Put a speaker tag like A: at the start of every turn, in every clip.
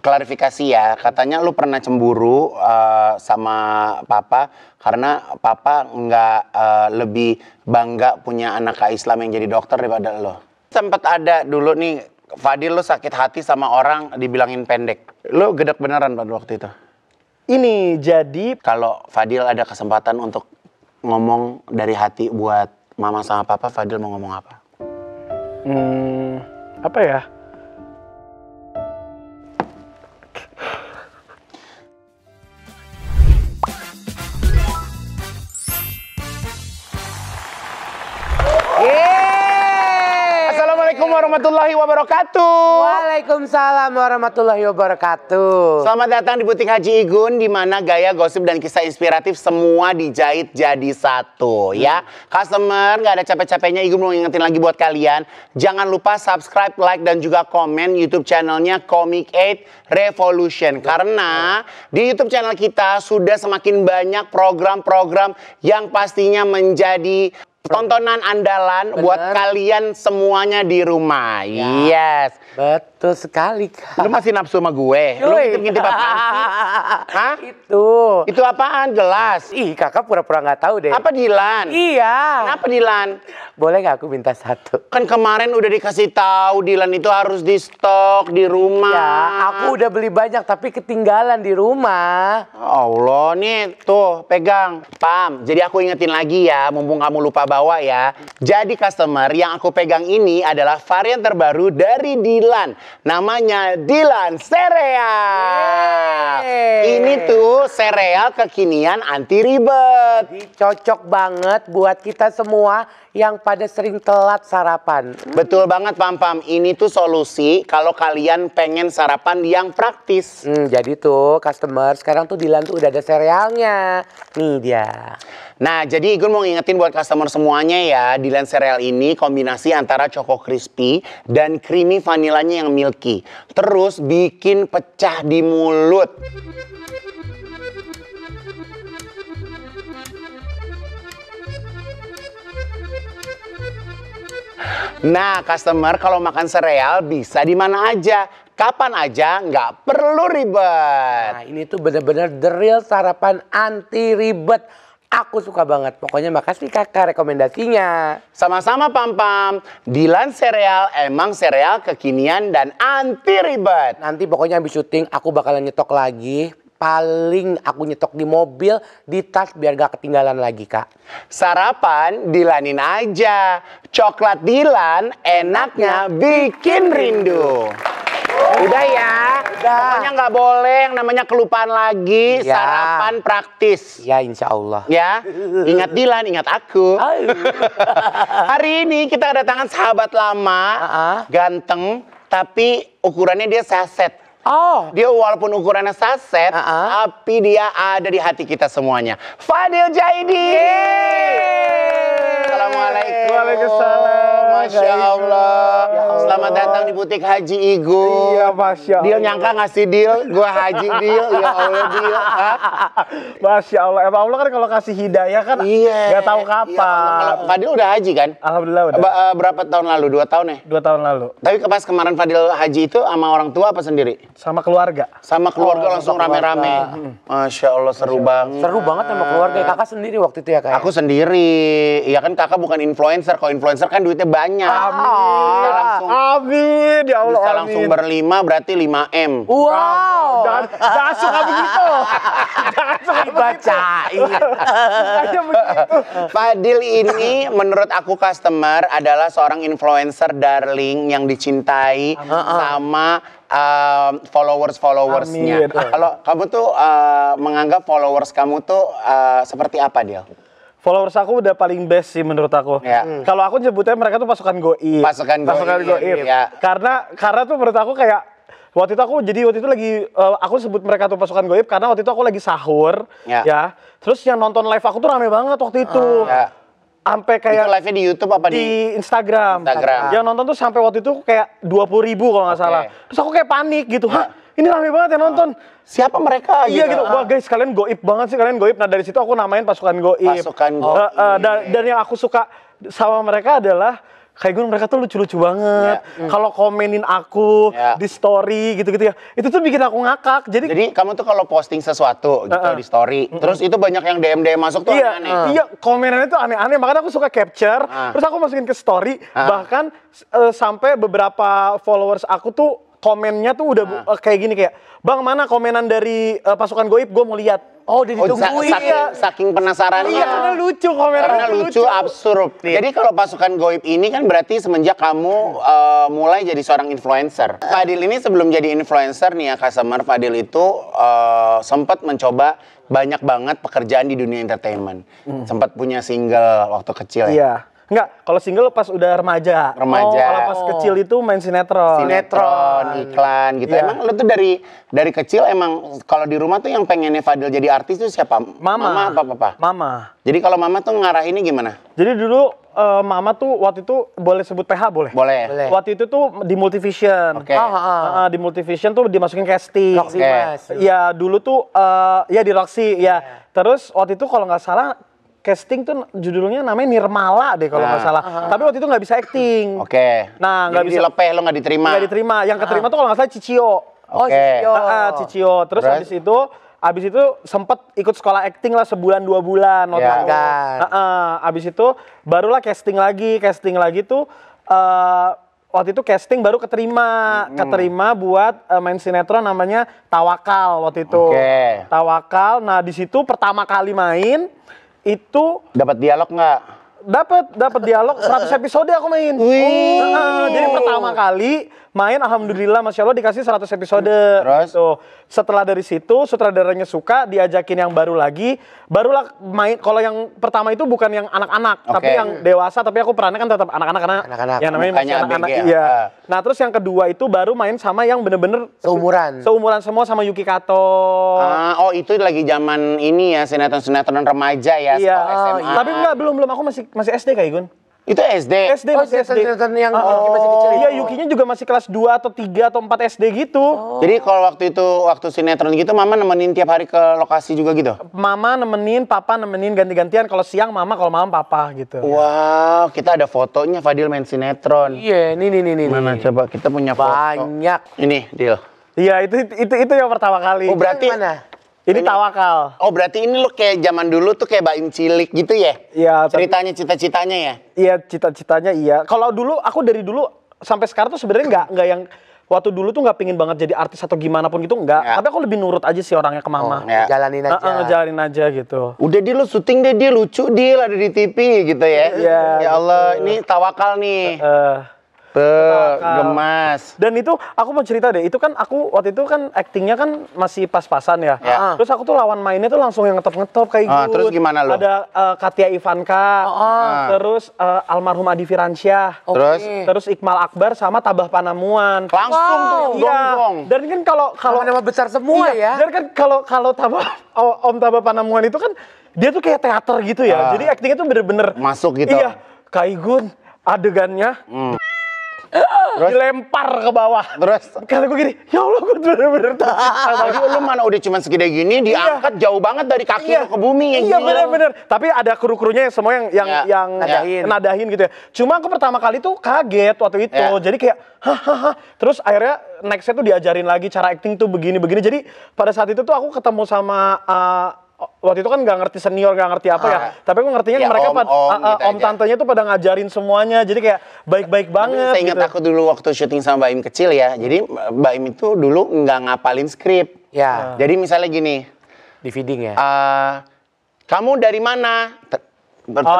A: klarifikasi ya, katanya lu pernah cemburu sama papa karena papa nggak lebih bangga punya anak Islam yang jadi dokter daripada lo. Sempat ada dulu nih, Fadil lu sakit hati sama orang dibilangin pendek. Lu gedek beneran pada waktu itu?
B: Ini jadi
A: Kalau Fadil ada kesempatan untuk ngomong dari hati buat mama sama papa, Fadil mau ngomong apa?
B: apa ya?
A: Assalamualaikum warahmatullahi wabarakatuh.
C: Waalaikumsalam warahmatullahi wabarakatuh.
A: Selamat datang di Butik Haji Igun, di mana gaya, gosip, dan kisah inspiratif semua dijahit jadi satu, ya. Customer, nggak ada capek-capeknya, Igun mau ingetin lagi buat kalian. Jangan lupa subscribe, like, dan juga komen YouTube channelnya Comic 8 Revolution. Karena di YouTube channel kita sudah semakin banyak program-program yang pastinya menjadi tontonan andalan buat kalian semuanya di rumah. Yes.
C: Betul sekali, Kak.
A: Lu masih nafsu sama gue? Lu ngintip-ngintip apaan sih? Hah? Itu apaan? Gelas?
C: Ih, kakak pura-pura nggak tahu deh.
A: Apa Dilan?
C: Iya.
A: Kenapa Dilan?
C: Boleh nggak aku minta satu?
A: Kan kemarin udah dikasih tahu Dilan itu harus di stok di rumah.
C: Ya, aku udah beli banyak tapi ketinggalan di rumah.
A: Allah, nih tuh pegang. Pam, jadi aku ingetin lagi ya, mumpung kamu lupa bawa ya. Jadi customer, yang aku pegang ini adalah varian terbaru dari Dilan. Namanya Dilan Sereal. Ini tuh sereal kekinian anti ribet.
C: Jadi cocok banget buat kita semua yang pada sering telat sarapan.
A: Betul banget Pam. Ini tuh solusi kalau kalian pengen sarapan yang praktis.
C: Jadi tuh customer, sekarang tuh Dilan tuh udah ada serealnya. Nih dia.
A: Nah, jadi Igun mau ngingetin buat customer semuanya ya, Dilan Sereal ini kombinasi antara Choco Crispy dan creamy vanilanya yang milky. Terus bikin pecah di mulut. Nah, customer kalau makan sereal bisa di mana aja, kapan aja, nggak perlu ribet.
C: Nah, ini tuh bener-bener the real sarapan anti ribet. Aku suka banget. Pokoknya makasih kakak rekomendasinya.
A: Sama-sama Pam. Dilan Sereal emang sereal kekinian dan anti ribet.
C: Nanti pokoknya habis syuting aku bakalan nyetok lagi. Paling aku nyetok di mobil, di tas biar gak ketinggalan lagi, Kak.
A: Sarapan Dilanin aja. Coklat Dilan enaknya bikin rindu. Udah ya. Pokoknya nggak boleh yang namanya kelupaan lagi.
C: Ya.
A: Sarapan praktis.
C: Ya insya Allah.
A: Ya, ingat Dilan, ingat aku. Hari ini kita kedatangan sahabat lama, ganteng, tapi ukurannya dia saset.
C: Oh,
A: Dia walaupun ukurannya saset, tapi dia ada di hati kita semuanya. Fadil Jaidi. Assalamualaikum.
B: Waalaikumsalam.
A: Masya Allah. Selamat datang di Butik Haji Igun.
B: Iya, Masya Allah.
A: Dia nyangka ngasih deal, gua Haji deal. Ya Allah deal.
B: Masya Allah. Emang Allah kan kalau kasih hidayah kan nggak tahu kapan.
A: Kalau Fadil udah haji kan?
B: Alhamdulillah udah.
A: Berapa tahun lalu? 2 tahun ya?
B: 2 tahun lalu.
A: Tapi pas kemarin Fadil haji itu sama orang tua apa sendiri?
B: Sama keluarga.
A: Sama keluarga langsung rame-rame. Masya Allah seru banget.
C: seru banget sama keluarga. Kakak sendiri waktu itu ya, Kak?
A: Aku sendiri. Ya kan kakak bukan influencer. Kalau influencer kan duitnya banyak. Bisa langsung,
B: Amin. Ya Allah,
A: bisa
B: amin.
A: langsung berlima berarti 5M.
C: Wow.
B: Jangan suka begitu.
C: Dibacain.
B: Aja begitu.
A: Fadil ini menurut aku customer adalah seorang influencer darling yang dicintai sama followers-followersnya.
B: Amin.
A: Kalau kamu tuh menganggap followers kamu tuh seperti apa dia?
B: Followers aku udah paling best sih menurut aku.
A: Ya.
B: Kalau aku nyebutnya mereka tuh pasukan goib.
A: Pasukan goib, ya.
B: Karena tuh menurut aku kayak waktu itu lagi aku sebut mereka tuh pasukan goib karena waktu itu aku lagi sahur ya. Terus yang nonton live aku tuh rame banget waktu itu. Sampai kayak
A: itu live-nya di YouTube apa
B: di Instagram. Yang nonton tuh sampai waktu itu kayak 20.000 kalau nggak salah. Terus aku kayak panik gitu. Hah, ini rame banget yang nonton.
A: Siapa mereka?
B: Iya gitu. Wah guys, kalian goib banget sih, kalian goib. Nah dari situ aku namain pasukan goib.
A: Pasukan goib.
B: Dan yang aku suka sama mereka adalah kayak gue mereka tuh lucu-lucu banget. Kalau komenin aku di story gitu-gitu ya, itu tuh bikin aku ngakak. Jadi
A: kamu tuh kalau posting sesuatu gitu di story, terus itu banyak yang DM masuk tuh aneh-aneh.
B: Iya, komenannya tuh aneh-aneh. Makanya aku suka capture, terus aku masukin ke story. Bahkan sampai beberapa followers aku tuh komennya tuh udah kayak gini kayak, "Bang, mana komenan dari pasukan Goib? Gue mau lihat."
C: Oh, udah ditungguin.
A: Saking penasarannya.
B: Iya, karena lucu komenannya.
A: Karena lucu, absurd. Jadi kalau pasukan Goib ini kan berarti semenjak kamu mulai jadi seorang influencer. Fadil ini sebelum jadi influencer nih ya, customer, Fadil itu sempat mencoba banyak banget pekerjaan di dunia entertainment. Sempat punya single waktu kecil ya.
B: Iya. Enggak, kalau single pas udah remaja. Kalau pas kecil itu main sinetron.
A: Iklan gitu. Emang lu tuh dari kecil emang kalau di rumah tuh yang pengennya Fadil jadi artis tuh siapa?
B: Mama
A: apa papa?
B: Mama.
A: Jadi kalau mama tuh ngarahinnya gimana?
B: Jadi dulu mama tuh waktu itu boleh sebut PH boleh?
A: Boleh.
B: Waktu itu tuh di Multivision.
A: Oke.
B: Di Multivision tuh dimasukin casting.
C: Roxy Mas.
B: Iya, dulu tuh ya di Roxy ya. Terus waktu itu kalau nggak salah casting tuh judulnya namanya Nirmala deh kalau nggak salah. Tapi waktu itu nggak bisa acting.
A: Oke.
B: Nah, nggak bisa.
A: Dilepeh, lo nggak diterima.
B: Nggak diterima. Yang keterima tuh kalau nggak salah Cicio. Cicio. Terus abis itu sempet ikut sekolah acting lah sebulan 2 bulan. Abis itu barulah casting lagi tuh waktu itu casting baru keterima buat main sinetron namanya Tawakal waktu itu. Tawakal. Nah di situ pertama kali main itu
A: dapat dialog nggak?
B: Dapat dialog 100 episode aku main. Jadi pertama kali main, alhamdulillah, masya Allah dikasih 100 episode.
A: Terus?
B: Gitu. Setelah dari situ, sutradaranya suka, diajakin yang baru lagi, barulah main. Kalau yang pertama itu bukan yang anak-anak, tapi yang dewasa. Tapi aku perannya kan tetap anak-anak karena yang namanya masih anak-anak. Iya. Nah terus yang kedua itu baru main sama yang bener-bener seumuran semua sama Yuki Kato.
A: Oh itu lagi zaman ini ya, sinetron remaja ya.
B: Iya.
A: SMA.
B: Tapi enggak, belum. Aku masih SD kayak Gun.
A: Itu SD?
B: masih SD.
C: Yang Yuki masih kecil.
B: Iya, Yukinya juga masih kelas 2 atau 3 atau 4 SD gitu.
A: Jadi kalau waktu sinetron gitu, mama nemenin tiap hari ke lokasi juga gitu?
B: Mama nemenin, papa nemenin, ganti-gantian. Kalau siang mama, kalau malam papa gitu.
A: Wow, kita ada fotonya Fadil main sinetron.
C: Iya, nih.
A: Mana coba kita punya foto.
C: Banyak.
A: Ini, Dil.
B: Iya, itu yang pertama kali.
A: Oh, berarti
C: mana?
B: Ini Tawakal.
A: Oh, berarti ini lo kayak zaman dulu tuh kayak Baim Cilik gitu ya?
B: Iya.
A: Ceritanya, cita-citanya ya?
B: Iya, cita-citanya iya. Kalau dulu, aku dari dulu sampai sekarang tuh sebenarnya nggak yang waktu dulu tuh nggak pingin banget jadi artis atau gimana pun gitu, enggak. Tapi aku lebih nurut aja sih orangnya ke mama.
C: Jalanin aja.
B: Ngejalanin aja gitu.
A: Udah Dil, lo syuting deh, dia lucu, Dil, ada di TV gitu ya?
B: Iya.
A: Ya Allah, ini Tawakal nih. Gemas.
B: Dan itu aku mau cerita deh, itu kan aku waktu itu kan aktingnya kan masih pas-pasan ya. Terus aku tuh lawan mainnya tuh langsung yang ngetop-ngetop kayak gitu.
A: Terus gimana lo?
B: Ada Katia Ivanka, terus almarhum Adi Firansyah, terus Iqmal Akbar sama Tabah Panamuan.
A: Langsung tuh gonggong.
B: Dan kan kalau
C: nama besar semua ya.
B: Dan kan kalau Om Tabah Panamuan itu kan dia tuh kayak teater gitu ya. Jadi aktingnya tuh bener-bener
A: masuk gitu.
B: Iya, Kak Igun adegannya terus dilempar ke bawah. Terus kata gue gini, ya Allah, gue bener-bener
A: tadi lu mana udah cuma segede gini, diangkat jauh banget dari kaki lu ke bumi.
B: Iya, bener-bener. Tapi ada kru-krunya yang semua yang nadahin gitu ya. Cuma aku pertama kali tuh kaget waktu itu. Jadi kayak hahaha. Terus akhirnya nextnya tuh diajarin lagi cara acting tuh begini-begini. Jadi pada saat itu tuh aku ketemu sama waktu itu kan nggak ngerti senior, nggak ngerti apa ya. Tapi aku ngertinya ya, mereka om tantenya tuh pada ngajarin semuanya. Jadi kayak baik-baik banget.
A: Saya ingat
B: gitu.
A: aku dulu waktu syuting sama Baim kecil ya. Jadi Baim itu dulu nggak ngapalin skrip.
C: Ya.
A: Jadi misalnya gini.
C: Di feeding ya.
A: Kamu dari mana?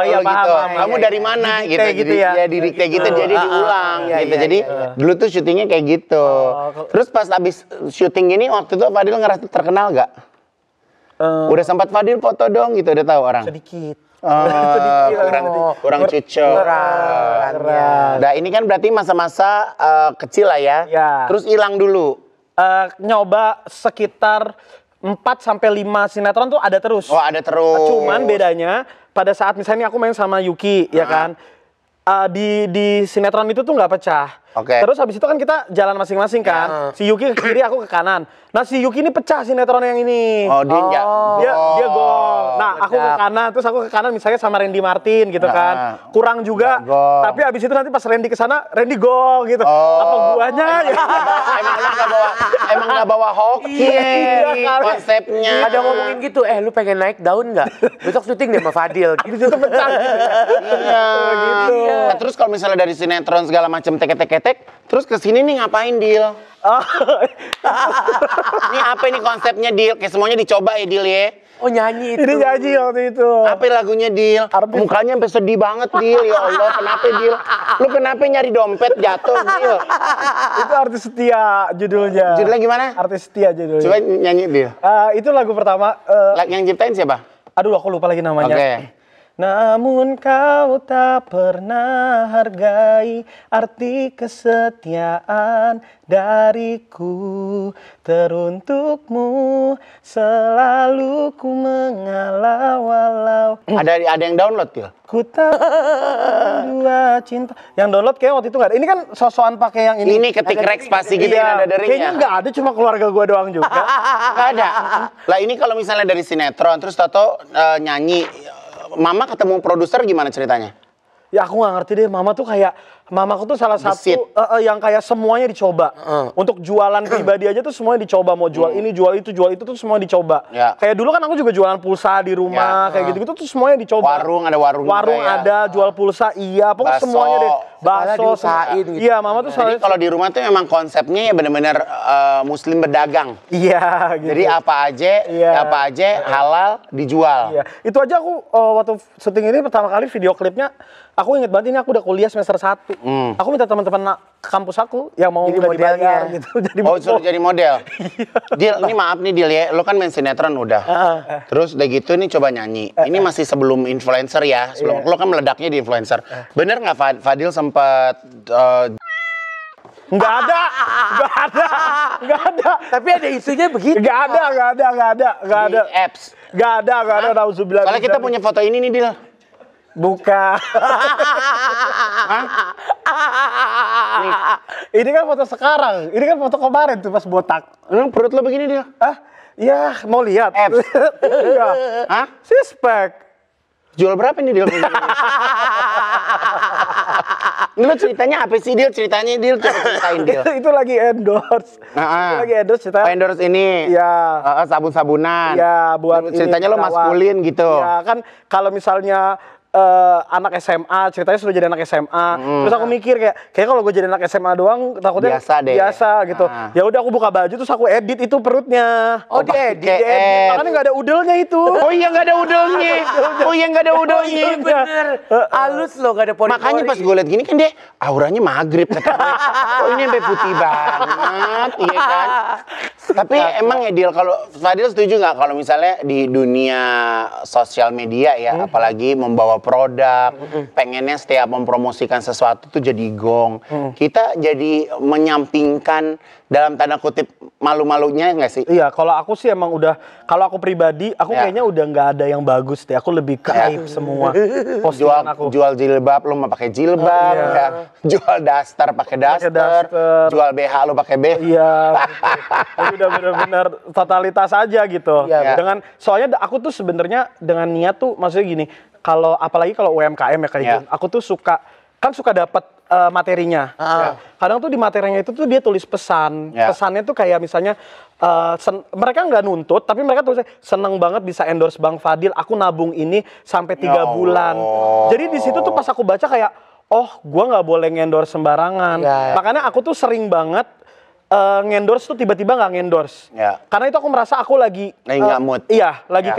B: Iya, paham.
A: Kamu dari mana? Gitu.
B: Gitu ya.
A: Ya diri kayak gitu. Jadi diulang. Gitu. Jadi dulu tuh syutingnya kayak gitu. Terus pas abis syuting gini waktu itu Fadil ngerasa terkenal nggak? Udah sempat Fadil foto dong gitu, udah tahu orang?
B: Sedikit.
A: Kurang cocok. Nah ini kan berarti masa-masa kecil lah ya. Terus hilang dulu.
B: Nyoba sekitar 4-5 sinetron tuh ada terus.
A: Oh, ada terus.
B: Cuman bedanya pada saat misalnya aku main sama Yuki ya kan. Di sinetron itu tuh nggak pecah.
A: Oke.
B: Terus habis itu kan kita jalan masing-masing kan. Si Yuki ke kiri, aku ke kanan. Nah si Yuki ini pecah sinetron yang ini.
A: Oh,
B: Dia gol. Nah aku ke kanan, terus aku ke kanan misalnya sama Randy Martin gitu kan. Kurang juga. Tapi habis itu nanti pas Randy ke sana, Randy gol gitu. Apa guanya ya?
A: Emang nggak bawa hoki konsepnya.
C: Ada ngomongin gitu, lu pengen naik daun nggak? Besok syuting deh sama Fadil.
B: Habis itu pecah gitu.
A: Gitu. Nah, terus kalau misalnya dari sinetron segala macam teket-teket, terus kesini nih ngapain Dil? Ini apa nih konsepnya Dil? Kayak semuanya dicoba ya Dil ya?
C: Oh nyanyi itu.
B: Ini nyanyi waktu itu.
A: Apa lagunya Dil? Mukanya sampai sedih banget Dil. Ya Allah, kenapa Dil? Lu kenapa nyari dompet jatuh Dil?
B: Itu Artis Setia judulnya.
A: Judulnya gimana?
B: Artis Setia judulnya.
A: Coba nyanyi Dil.
B: Itu lagu pertama.
A: Yang ciptain siapa?
B: Aduh aku lupa lagi namanya.
A: Oke.
B: Namun kau tak pernah hargai arti kesetiaan dariku. Teruntukmu selalu ku mengalah walau.
A: Ada yang download Dil?
B: Ku tak dua cinta. Yang download kayak waktu itu nggak ada. Ini kan sosokan pakai yang ini.
A: Ini ketik Rex pasti gitu yang ada deringnya.
B: Kayaknya nggak ada, cuma keluarga gua doang juga.
A: Nggak ada. Lah ini kalau misalnya dari sinetron terus Toto nyanyi, Mama ketemu produser gimana ceritanya?
B: Ya aku nggak ngerti deh, Mamaku tuh salah satu yang kayak semuanya dicoba. Untuk jualan pribadi aja tuh semuanya dicoba, mau jual ini, jual itu tuh semua dicoba.
A: Ya.
B: Kayak dulu kan aku juga jualan pulsa di rumah, kayak gitu-gitu tuh semuanya dicoba.
A: Warung
B: ada, jual pulsa, iya, pokoknya
A: Baso.
B: semuanya deh. Bakso,
C: diusahain gitu.
B: Iya, Mama tuh
A: Jadi kalau di rumah tuh emang konsepnya ya benar-benar muslim berdagang.
B: Iya, gitu.
A: Jadi apa aja halal dijual.
B: Iya. Itu aja aku waktu syuting ini pertama kali video klipnya, aku inget banget ini aku udah kuliah semester 1. Aku minta teman-teman kampus aku yang mau
C: Jadi
B: udah
C: modelnya.
B: dibayar gitu. Jadi
A: Suruh jadi model. Dil, ini maaf nih Dil ya, lo kan main sinetron udah. Terus udah gitu nih coba nyanyi. Ini masih sebelum influencer ya, sebelum lo kan meledaknya di influencer. Bener nggak Fadil sempat
B: Nggak ada.
C: Tapi ada isunya begitu.
B: Nggak ada.
A: di apps?
B: Nggak ada. Nauzubillah.
A: Soalnya kita punya foto ini nih Dil.
B: Bukan. Ini kan foto sekarang. Ini kan foto kemarin tuh pas botak.
A: Emang perut lo begini Dil?
B: Iya, mau lihat.
A: Apps?
B: Iya.
A: Hah?
B: Sispek.
A: Jual berapa nih Dil? Ini lo ceritanya apa sih Dil? Ceritanya Dil, coba ceritain Dil.
B: Itu lagi endorse. Itu lagi endorse ceritanya.
A: Endorse ini.
B: Iya.
A: Sabun-sabunan.
B: Iya, buat
A: ceritanya
B: ini,
A: lo maskulin gitu.
B: Iya, kan kalau misalnya anak SMA, ceritanya sudah jadi anak SMA. Terus aku mikir kayak kalau gue jadi anak SMA doang takutnya biasa gitu. Ya udah aku buka baju terus aku edit itu perutnya.
A: Diedit.
B: Makanya nggak ada udelnya itu.
A: Oh iya nggak ada udelnya.
C: Bener. Halus loh, gak ada pori-pori.
A: Makanya pas gue liat gini kan dia auranya maghrib. Oh ini sampai putih banget, iya kan? Tapi emang ya Dil, kalau Fadil setuju nggak kalau misalnya di dunia sosial media ya, apalagi membawa produk, pengennya setiap mempromosikan sesuatu tuh jadi gong. Kita jadi menyampingkan dalam tanda kutip malu-malunya nggak sih?
B: Iya, kalau aku sih emang udah, kalau aku pribadi, aku kayaknya udah nggak ada yang bagus deh. Aku lebih ke aib semua postingan aku.
A: Jual jilbab, lo mau pakai jilbab, ya. Jual daster pakai daster, jual BH lo pakai BH.
B: Iya, itu udah benar-benar totalitas aja gitu.
A: Iya.
B: Dengan soalnya aku tuh sebenarnya dengan niat tuh maksudnya gini, kalau apalagi kalau UMKM ya kayak gitu, aku tuh suka dapat materinya. Kadang tuh di materinya itu tuh dia tulis pesan. Pesannya tuh kayak misalnya mereka nggak nuntut, tapi mereka tulis seneng banget bisa endorse Bang Fadil. Aku nabung ini sampai 3 bulan. Jadi di situ tuh pas aku baca kayak, oh, gua nggak boleh ngendorse sembarangan. Makanya aku tuh sering banget ngendorse tuh tiba-tiba nggak ngendorse. Karena itu aku merasa aku lagi
A: nggak mood.
B: Iya, lagi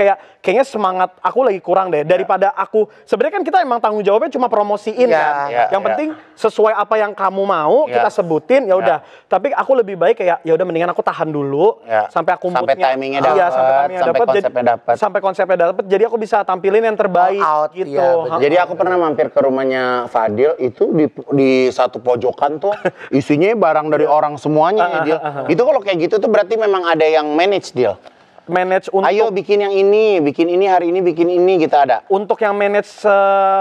B: kayaknya semangat aku lagi kurang deh daripada aku. Sebenarnya kan kita emang tanggung jawabnya cuma promosiin kan. Yang penting sesuai apa yang kamu mau kita sebutin ya udah. Tapi aku lebih baik kayak ya udah mendingan aku tahan dulu sampai aku
A: sampai timingnya dapat.
B: Iya, sampai timingnya dapat. Sampai konsepnya dapat. Jadi aku bisa tampilin yang terbaik gitu.
A: Jadi aku pernah mampir ke rumahnya Fadil itu di satu pojokan tuh isinya barang dari orang semuanya. Itu kalau kayak gitu tuh berarti memang ada yang manage Dil.
B: Manage untuk
A: ayo bikin yang ini, bikin ini hari ini, bikin ini gitu ada.
B: Untuk yang manage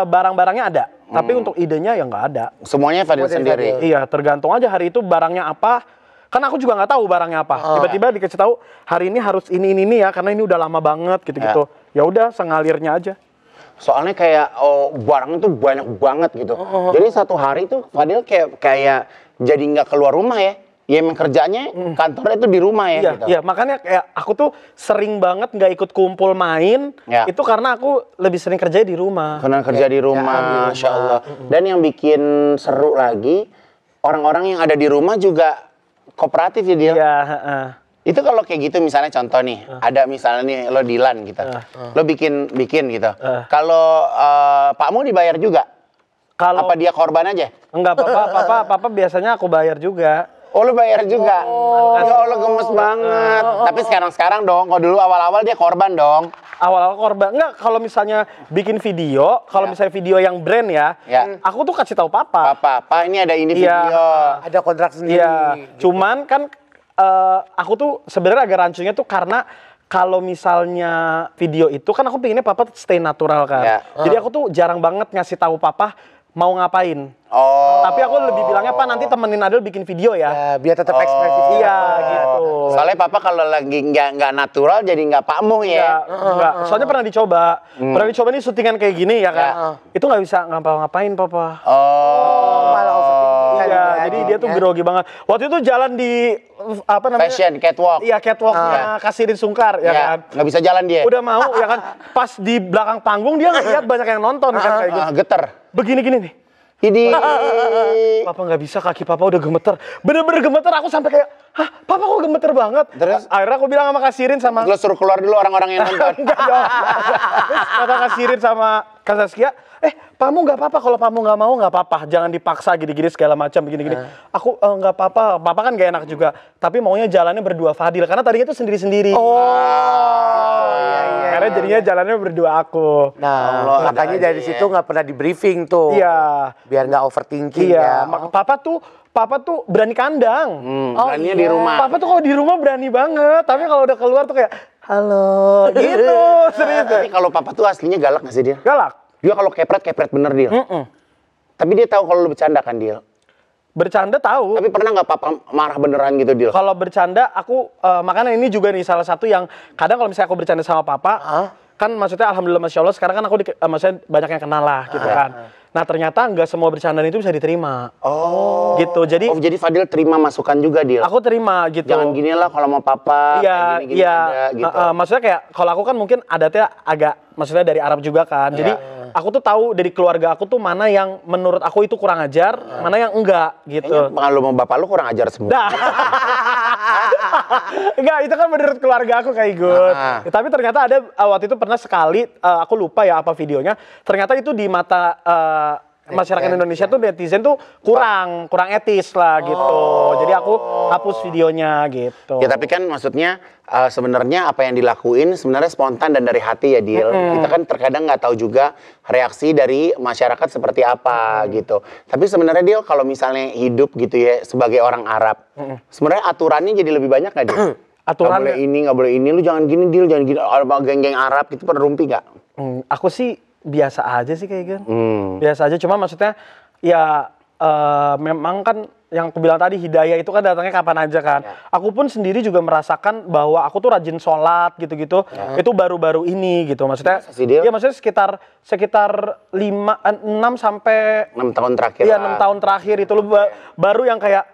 B: barang-barangnya ada. Tapi untuk idenya ya nggak ada.
A: Semuanya Fadil sendiri.
B: Iya, tergantung aja hari itu barangnya apa. Kan aku juga nggak tahu barangnya apa. Tiba-tiba dikasih tahu hari ini harus ini ya, karena ini udah lama banget gitu-gitu. Ya udah, sengalirnya aja.
A: Soalnya kayak barang itu banyak banget gitu. Jadi satu hari tuh Fadil kayak jadi nggak keluar rumah ya. Ya emang kerjanya kantornya itu di rumah ya.
B: Iya,
A: gitu.
B: iya, makanya kayak aku tuh sering banget nggak ikut kumpul main.
A: Ya.
B: Itu karena aku lebih sering kerja di rumah.
A: Karena kerja di rumah, Masya Allah. Dan yang bikin seru lagi, orang-orang yang ada di rumah juga kooperatif ya dia.
B: Iya,
A: Itu kalau kayak gitu misalnya contoh nih, ada misalnya nih lo Dilan gitu, lo bikin gitu. Kalau Pakmu dibayar juga?
B: Kalau
A: Apa dia korban aja?
B: enggak, papa biasanya aku bayar juga.
A: Oh lo bayar juga? Ya Allah gemes banget. Tapi sekarang dong, kalau dulu awal-awal dia korban dong.
B: Awal-awal korban. Enggak, kalau misalnya bikin video, kalau misalnya video yang brand ya, aku tuh kasih tahu papa.
A: Pak, ini ada ini video.
C: Ada kontrak sendiri.
B: Iya, cuman kan aku tuh sebenarnya agak rancunya tuh karena kalau misalnya video itu kan aku pinginnya papa stay natural kan. Jadi aku tuh jarang banget ngasih tahu papa mau ngapain. Tapi aku lebih bilangnya, Pak nanti temenin Adel bikin video ya.
C: Biar tetap ekspresif.
B: Iya gitu.
A: Soalnya papa kalau lagi nggak natural jadi nggak Pakmu ya.
B: Enggak. Soalnya pernah dicoba. Pernah dicoba nih syutingan kayak gini ya kan. Itu nggak bisa ngapa-ngapain papa.
C: Malah overthinking.
B: Iya, jadi dia tuh grogi banget. Waktu itu jalan di apa namanya?
A: Fashion, catwalk.
B: Iya, catwalknya Kasirin Sungkar ya kan.
A: Nggak bisa jalan dia.
B: Udah mau ya kan. Pas di belakang panggung dia ngeliat banyak yang nonton kan kayak gitu.
A: Geter.
B: Begini-gini nih.
A: Ini.
B: Papa nggak bisa, kaki papa udah gemeter. Bener-bener gemeter, aku sampai kayak, hah papa kok gemeter banget?
A: Terus?
B: Akhirnya aku bilang sama Kasirin sama...
A: Lo suruh keluar dulu orang-orang yang nonton.
B: Enggak dong. Terus kata Kasirin sama Kak Saskia, Pamu nggak apa-apa, kalau Pamu nggak mau nggak apa-apa. Jangan dipaksa gini-gini segala macam, begini-gini. Aku nggak apa-apa, papa kan gak enak juga. Tapi maunya jalannya berdua Fadil, karena tadinya tuh sendiri-sendiri. Karena jadinya jalannya berdua aku.
C: Nah, makanya dari situ nggak pernah di briefing tuh.
B: Iya.
C: Biar nggak overthinking
B: Iya,
C: ya.
B: Papa tuh berani kandang.
A: Beraninya di rumah.
B: Papa tuh kalau di rumah berani banget, tapi kalau udah keluar tuh kayak halo gitu. Serius.
A: Tapi kalau papa tuh aslinya galak nggak sih dia?
B: Galak.
A: Dia kalau kepret bener dia. Tapi dia tahu kalau lu bercanda kan dia.
B: Bercanda tahu.
A: Tapi pernah nggak papa marah beneran gitu dia?
B: Kalau bercanda aku makanya ini juga nih salah satu yang kadang kalau misalnya aku bercanda sama papa, kan maksudnya alhamdulillah masya Allah sekarang kan aku maksudnya banyak yang kenal lah gitu kan. Nah ternyata nggak semua bercandaan itu bisa diterima. Gitu. Jadi
A: Fadil terima masukan juga dia.
B: aku terima gitu.
A: Jangan gini lah kalau mau papa.
B: Iya,
A: gini ada, gitu.
B: Maksudnya kayak kalau aku kan mungkin adatnya agak maksudnya dari Arab juga kan. Jadi aku tuh tahu dari keluarga aku tuh mana yang menurut aku itu kurang ajar, mana yang enggak gitu.
A: Kalau mau bapak lu kurang ajar semua.
B: Nah. Enggak, itu kan menurut keluarga aku kayak good. Tapi ternyata ada waktu itu pernah sekali aku lupa ya apa videonya. Ternyata itu di mata masyarakat Indonesia tuh netizen tuh kurang etis lah gitu. Jadi aku hapus videonya gitu.
A: Ya tapi kan maksudnya sebenarnya apa yang dilakuin sebenarnya spontan dan dari hati ya Dil. Kita kan terkadang nggak tahu juga reaksi dari masyarakat seperti apa gitu. Tapi sebenarnya Dil kalau misalnya hidup gitu ya sebagai orang Arab, sebenarnya aturannya jadi lebih banyak nggak Dil?
B: Aturan
A: nggak boleh ini, lu jangan gini Dil, jangan gini. Geng-geng Arab itu pada rumpi nggak?
B: Aku sih biasa aja sih kayak gitu. Biasa aja, cuma maksudnya ya memang kan yang aku bilang tadi hidayah itu kan datangnya kapan aja kan. Aku pun sendiri juga merasakan bahwa aku tuh rajin sholat gitu-gitu. Itu baru-baru ini gitu. Maksudnya ya maksudnya sekitar 6 sampai
A: 6 tahun terakhir.
B: Iya, 6 tahun terakhir itu baru yang kayak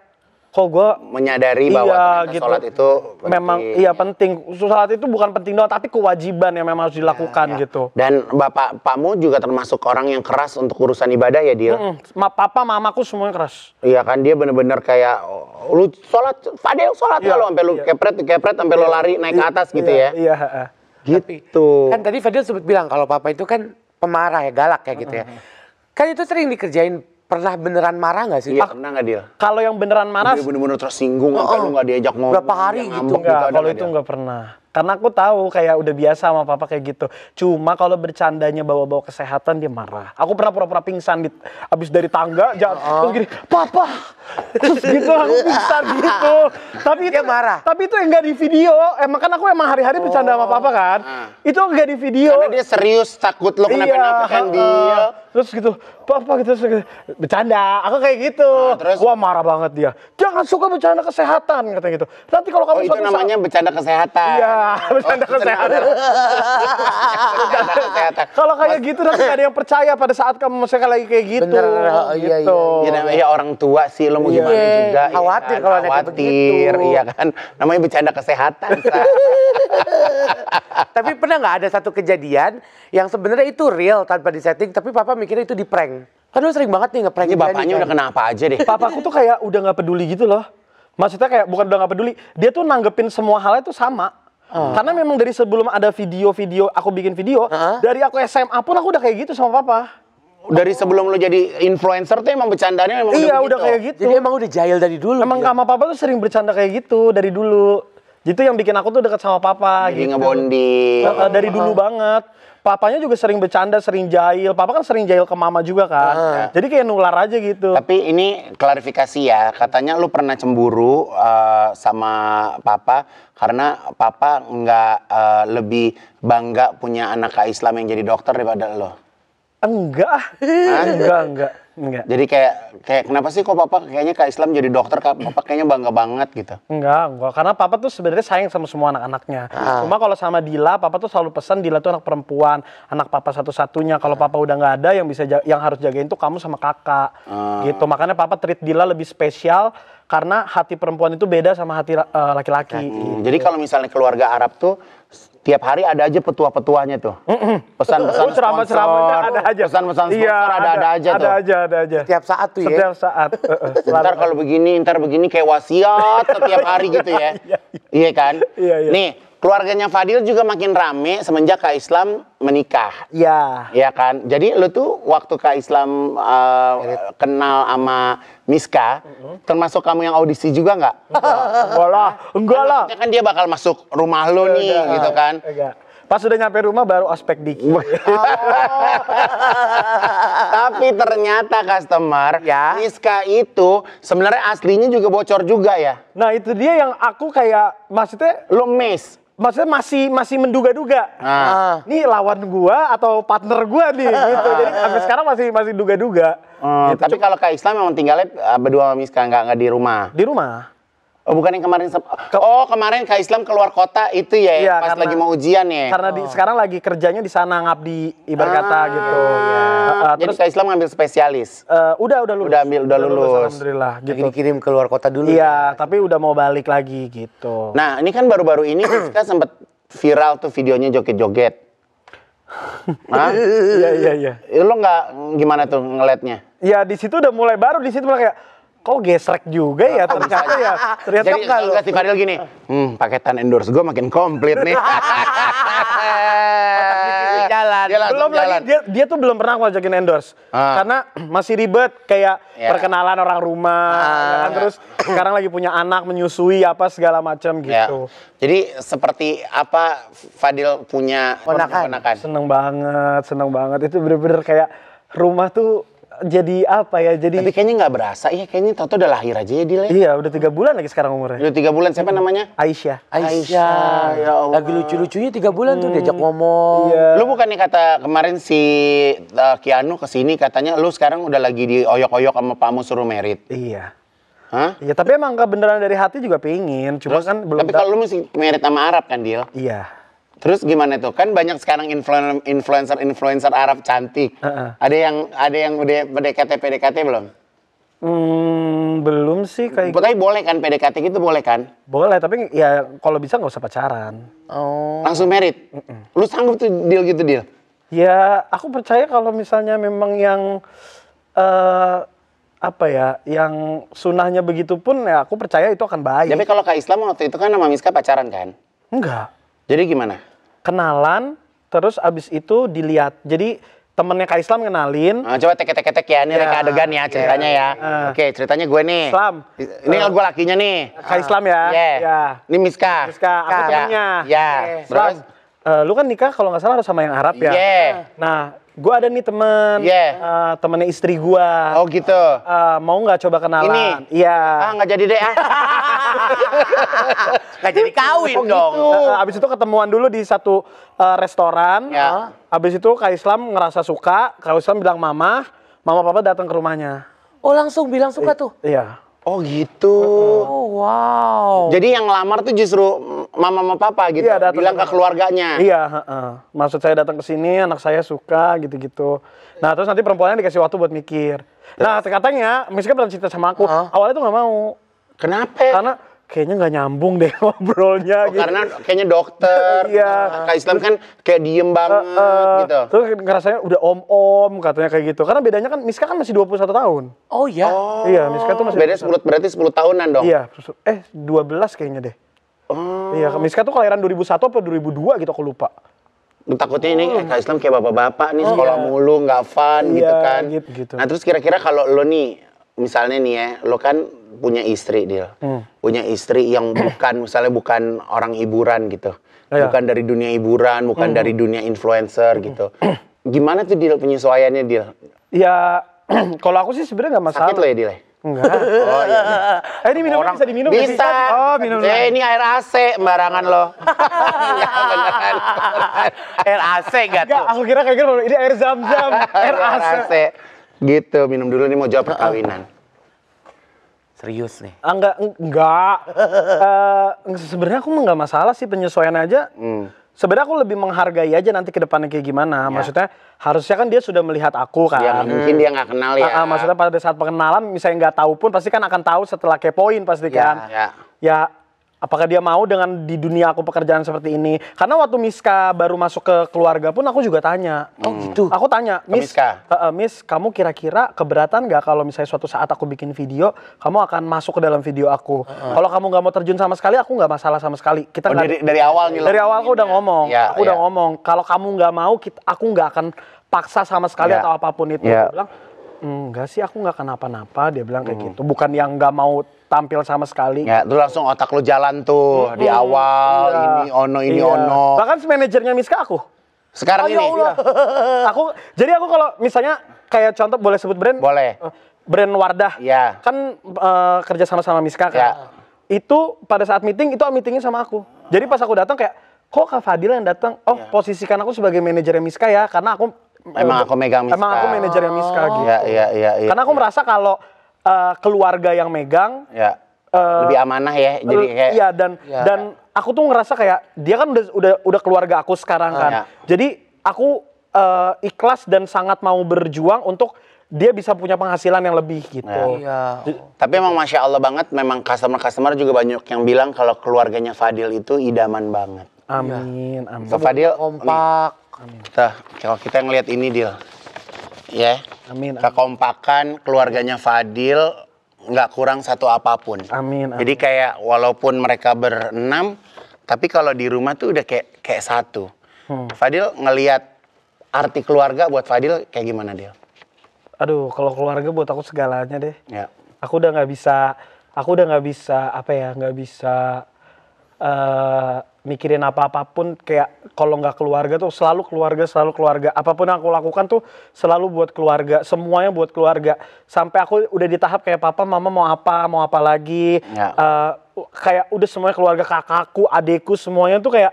B: kok gue
A: menyadari bahwa
B: gitu.
A: sholat itu penting.
B: Memang iya penting. Sholat itu bukan penting doang, tapi kewajiban yang memang harus dilakukan gitu.
A: Dan Pakmu juga termasuk orang yang keras untuk urusan ibadah ya Dil?
B: Papa, mamaku semuanya keras.
A: Iya kan, dia bener-bener kayak lu sholat, Fadil sholat lu sampai lu kepret sampai lu lari naik ke atas gitu ya?
B: Iya.
A: Gitu.
C: Kan tadi Fadil sempat bilang kalau papa itu kan pemarah ya, galak ya gitu ya. Kan itu sering dikerjain. Pernah beneran marah nggak sih?
A: Iya, pernah nggak Dil?
B: Kalau yang beneran marah,
A: bener-bener tersinggung sampai lu nggak diajak ngobrol.
C: Berapa hari gitu?
B: Enggak, kalau itu nggak pernah. Karena aku tahu kayak udah biasa sama papa kayak gitu. Cuma kalau bercandanya bawa-bawa kesehatan dia marah. Aku pernah pura-pura pingsan abis dari tangga terus gini, "Papa." Terus gitu aku pingsan gitu. Tapi
C: dia marah.
B: Tapi itu enggak di video. Kan aku emang hari-hari bercanda sama papa kan. Itu enggak di video.
A: Karena dia serius takut lo kenapa-napa kan dia.
B: Terus gitu, "Papa," gitu, bercanda. Aku kayak gitu.
A: Terus?
B: Wah, marah banget dia. "Jangan suka bercanda kesehatan," katanya gitu. "Nanti kalau kamu
A: itu namanya bercanda kesehatan.
B: Iya, bercanda kesehatan.
A: Bercanda kesehatan.
B: Kalau kayak gitu nanti gak ada yang percaya pada saat kamu misalkan lagi kayak gitu.
C: Bener,
B: gitu.
A: Ya namanya orang tua sih, lo mau gimana juga.
C: Khawatir
A: ya kan?
C: kalau ada kayak
A: Khawatir,
C: begitu.
A: iya kan. Namanya bercanda kesehatan.
C: Tapi pernah nggak ada satu kejadian yang sebenarnya itu real tanpa disetting, tapi papa mikirnya itu di prank? Kan lu sering banget nih nge-prank.
A: Ini bapaknya udah kenapa aja deh.
B: Papaku tuh kayak udah gak peduli gitu loh. Maksudnya kayak bukan udah gak peduli, dia tuh nanggepin semua halnya tuh sama. Karena memang dari sebelum ada video-video, aku bikin video, dari aku SMA pun aku udah kayak gitu sama papa.
A: Dari sebelum lo jadi influencer tuh emang bercandanya emang
B: Iya,
A: udah
B: udah kayak gitu.
C: Jadi emang udah jahil dari dulu.
B: Emang
C: dia.
B: sama papa tuh sering bercanda kayak gitu dari dulu. Itu yang bikin aku tuh deket sama papa
A: jadi
B: gitu.
A: ngebonding.
B: Dari dulu banget. Papanya juga sering bercanda, sering jahil. Papa kan sering jahil ke mama juga kan. Jadi kayak nular aja gitu.
A: Tapi ini klarifikasi ya, katanya lu pernah cemburu sama papa karena papa nggak lebih bangga punya anak Islam yang jadi dokter daripada lo.
B: Enggak. Enggak.
A: Jadi kayak kenapa sih kok papa kayaknya Kak Islam jadi dokter, papa kayaknya bangga banget gitu.
B: Enggak. Karena papa tuh sebenarnya sayang sama semua anak-anaknya. Cuma kalau sama Dila, papa tuh selalu pesan Dila tuh anak perempuan, anak papa satu-satunya. Kalau papa udah nggak ada, yang harus jagain tuh kamu sama kakak. Gitu. Makanya papa treat Dila lebih spesial karena hati perempuan itu beda sama hati laki-laki.
A: Jadi kalau misalnya keluarga Arab tuh tiap hari ada aja petua-petuanya tuh. Pesan-pesan
B: ceramah-ceramahnya ada aja.
A: Pesan-pesan sponsor ada aja tuh.
B: Ada aja.
C: Setiap saat tuh ya.
B: Setiap saat.
A: Ntar kalau begini, ntar begini kayak wasiat setiap hari gitu ya. Iya kan?
B: Iya.
A: Nih, keluarganya Fadil juga makin rame semenjak Kak Islam menikah.
B: Iya.
A: Iya kan? Jadi lu tuh waktu Kak Islam kenal sama Miska, termasuk kamu yang audisi juga nggak?
B: Enggak lah.
A: Maksudnya kan dia bakal masuk rumah lu nih, gitu kan?
B: Enggak. Pas udah nyampe rumah baru ospek dikit.
A: Tapi ternyata customer,
C: Ya.
A: Miska itu sebenarnya aslinya juga bocor juga ya?
B: Nah itu dia yang aku kayak, maksudnya
A: Lu miss?
B: masih menduga-duga. Nih lawan gua atau partner gua nih gitu. Jadi sampai sekarang masih duga-duga. Gitu.
A: Tapi kalau Kak Islam memang tinggalnya berdua sama Miska, nggak di rumah?
B: Di rumah.
A: Oh bukan yang kemarin, kemarin Kak Islam keluar kota itu ya,
B: Iya,
A: pas
B: karena-
A: lagi mau ujian ya?
B: Karena sekarang lagi kerjanya di sana ngabdi ibarat kata gitu.
A: Jadi
B: Terus
A: Kak Islam ngambil spesialis?
B: udah lulus.
A: Udah lulus.
B: Alhamdulillah
C: Lagi
B: gitu.
C: dikirim keluar kota dulu.
B: Iya, tapi udah mau balik lagi gitu.
A: Nah ini kan baru-baru ini Miska sempet viral tuh videonya joget-joget. Hah?
B: Iya.
A: Lo nggak gimana tuh ngeliatnya?
B: Ya di situ udah mulai kayak kok gesrek juga ya ternyata ya. Ternyata
A: Jadi kalau si Fadil gini, paketan endorse gue makin komplit nih.
C: Jalan.
A: Dia langsung
B: belum
A: jalan.
B: lagi dia tuh belum pernah ngajakin endorse karena masih ribet kayak perkenalan orang rumah ya kan? Terus sekarang lagi punya anak menyusui apa segala macam
A: Ya.
B: gitu.
A: Jadi seperti apa Fadil punya ponakan?
B: Seneng banget itu bener-bener kayak rumah tuh jadi apa ya, jadi
A: Tapi kayaknya nggak berasa ya, kayaknya Toto udah lahir aja ya Dil ya.
B: iya udah 3 bulan lagi sekarang umurnya.
A: Udah 3 bulan, siapa namanya?
B: Aisyah.
A: Aisyah, ya Allah.
C: Lagi lucu-lucunya 3 bulan tuh diajak ngomong.
B: Iya.
A: Lu bukannya kata kemarin si Keanu kesini katanya lu sekarang udah lagi dioyok-oyok sama Pamu suruh merit.
B: Iya.
A: Hah?
B: Iya, tapi emang beneran dari hati juga pengen, cuma kan belum.
A: Tapi kalau lu mesti merit sama Arab kan Dil?
B: Iya.
A: Terus gimana tuh? Kan banyak sekarang influencer Arab cantik. Ada yang udah PDKT belum?
B: Belum sih kayak
A: Tapi boleh kan PDKT gitu boleh kan?
B: boleh, tapi ya kalau bisa nggak usah pacaran.
A: Langsung merit. Lu sanggup tuh deal gitu Dil?
B: Ya, aku percaya kalau misalnya memang yang yang sunahnya begitu pun ya aku percaya itu akan baik.
A: Tapi kalau Kak Islam waktu itu kan sama Miska pacaran kan?
B: Enggak.
A: Jadi gimana?
B: Kenalan, terus abis itu dilihat. Jadi temennya Kak Islam kenalin.
A: Coba tek-tek ya, ini reka adegan ya ceritanya ya. Oke, ceritanya gue nih.
B: Islam.
A: Ini gue lakinya nih.
B: Kak Islam ya.
A: Ya. Ini Miska.
B: Aku temennya.
A: Ya.
B: Terus lu kan nikah kalau nggak salah harus sama yang Arab ya. Nah, gue ada nih temen, temennya istri gue.
A: Oh gitu.
B: Mau nggak coba kenalan? Iya.
A: Nggak jadi deh. Nggak jadi kawin dong.
B: Gitu. Abis itu ketemuan dulu di satu restoran. Abis itu Kak Islam ngerasa suka. Kak Islam bilang mama papa datang ke rumahnya.
C: Oh langsung bilang suka tuh?
B: Iya.
A: Oh gitu.
C: Oh wow.
A: Jadi yang ngelamar tuh justru mama sama papa gitu.
B: Iya,
A: bilang ke keluarganya.
B: Iya. Maksud saya datang ke sini, anak saya suka gitu-gitu. Nah terus nanti perempuannya dikasih waktu buat mikir. Nah katanya, Miska pernah cerita sama aku. Awalnya tuh nggak mau.
A: Kenapa?
B: Karena kayaknya nggak nyambung deh ngobrolnya. Gitu.
A: Karena kayaknya dokter.
B: Iya.
A: Kak Islam kan kayak diem banget gitu.
B: Terus ngerasanya udah om-om katanya kayak gitu. Karena bedanya kan Miska kan masih 21 tahun.
C: Oh iya?
B: Iya, Miska tuh masih
A: beda 10, berarti 10 tahunan dong?
B: Iya, 12 kayaknya deh. Iya, Miska tuh kelahiran 2001 atau 2002 gitu aku lupa.
A: Takutnya ini Kak Islam kayak bapak-bapak nih sekolah mulu, nggak fun gitu kan.
B: Gitu.
A: Nah terus kira-kira kalau lo nih, misalnya nih ya, lo kan punya istri dia, punya istri yang misalnya bukan orang hiburan gitu, bukan dari dunia hiburan, bukan dari dunia influencer gitu. Gimana tuh Dil penyesuaiannya Dil?
B: Ya kalau aku sih sebenarnya nggak masalah.
A: Sakit lo ya Dil?
B: Enggak.
A: Oh iya.
B: Ini minumnya bisa diminum?
A: Bisa.
B: Oh minum.
A: Ini air AC sembarangan lo. Beneran.
C: Air AC enggak tuh?
B: Enggak, aku kira kayak gitu. Ini air zam-zam, air AC.
A: Gitu, minum dulu nih mau jawab perkawinan.
C: Serius nih?
B: Enggak. Sebenarnya aku nggak masalah sih penyesuaian aja. Sebenarnya aku lebih menghargai aja nanti ke depannya kayak gimana. Maksudnya harusnya kan dia sudah melihat aku kan.
A: Ya mungkin dia nggak kenal ya.
B: Maksudnya pada saat pengenalan misalnya nggak tahu pun pasti kan akan tahu setelah kepoin pasti kan. Ya apakah dia mau dengan di dunia aku pekerjaan seperti ini? Karena waktu Miska baru masuk ke keluarga pun aku juga tanya.
C: Oh gitu?
B: Aku tanya, Miss, kamu kira-kira keberatan nggak kalau misalnya suatu saat aku bikin video, kamu akan masuk ke dalam video aku? Kalau kamu nggak mau terjun sama sekali, aku nggak masalah sama sekali. Kita
A: dari awal nih.
B: Dari awal aku udah ngomong. Aku udah ngomong. Kalau kamu nggak mau, aku nggak akan paksa sama sekali atau apapun itu. Dia bilang, enggak sih, aku nggak kenapa-napa. Dia bilang kayak gitu. Bukan yang nggak mau tampil sama sekali. Ya,
A: terus langsung otak lo jalan tuh di awal, ini ono.
B: Bahkan manajernya Miska aku.
A: Sekarang ini.
B: Iya. Jadi aku kalau misalnya kayak contoh boleh sebut brand?
A: Boleh.
B: Brand Wardah.
A: Iya.
B: Kan kerja sama Miska kan. Itu pada saat meetingnya sama aku. Jadi pas aku datang kayak, kok Kak Fadil yang datang? Oh, posisikan aku sebagai manajernya Miska ya, karena aku
A: aku megang Miska.
B: Emang aku manajernya Miska gitu.
A: Iya.
B: Karena aku merasa kalau keluarga yang megang
A: lebih amanah ya. Jadi kayak
B: dan aku tuh ngerasa kayak dia kan udah keluarga aku sekarang kan. Jadi aku ikhlas dan sangat mau berjuang untuk dia bisa punya penghasilan yang lebih gitu.
A: Tapi emang Masya Allah banget, memang customer juga banyak yang bilang kalau keluarganya Fadil itu idaman banget.
B: Amin.
A: So, Fadil
C: kompak.
A: Kalau kita ngelihat ini Dil, ya.
B: Amin.
A: Kekompakan keluarganya Fadil nggak kurang satu apapun.
B: Amin.
A: Jadi kayak walaupun mereka berenam, tapi kalau di rumah tuh udah kayak satu. Fadil ngelihat arti keluarga buat Fadil kayak gimana Dil?
B: Aduh, kalau keluarga buat aku segalanya deh.
A: Ya.
B: Aku udah nggak bisa mikirin apa-apapun, kayak kalau nggak keluarga tuh selalu keluarga. Apapun yang aku lakukan tuh selalu buat keluarga, semuanya buat keluarga. Sampai aku udah di tahap kayak papa, mama mau apa lagi. Kayak udah semuanya keluarga, kakakku, adekku, semuanya tuh kayak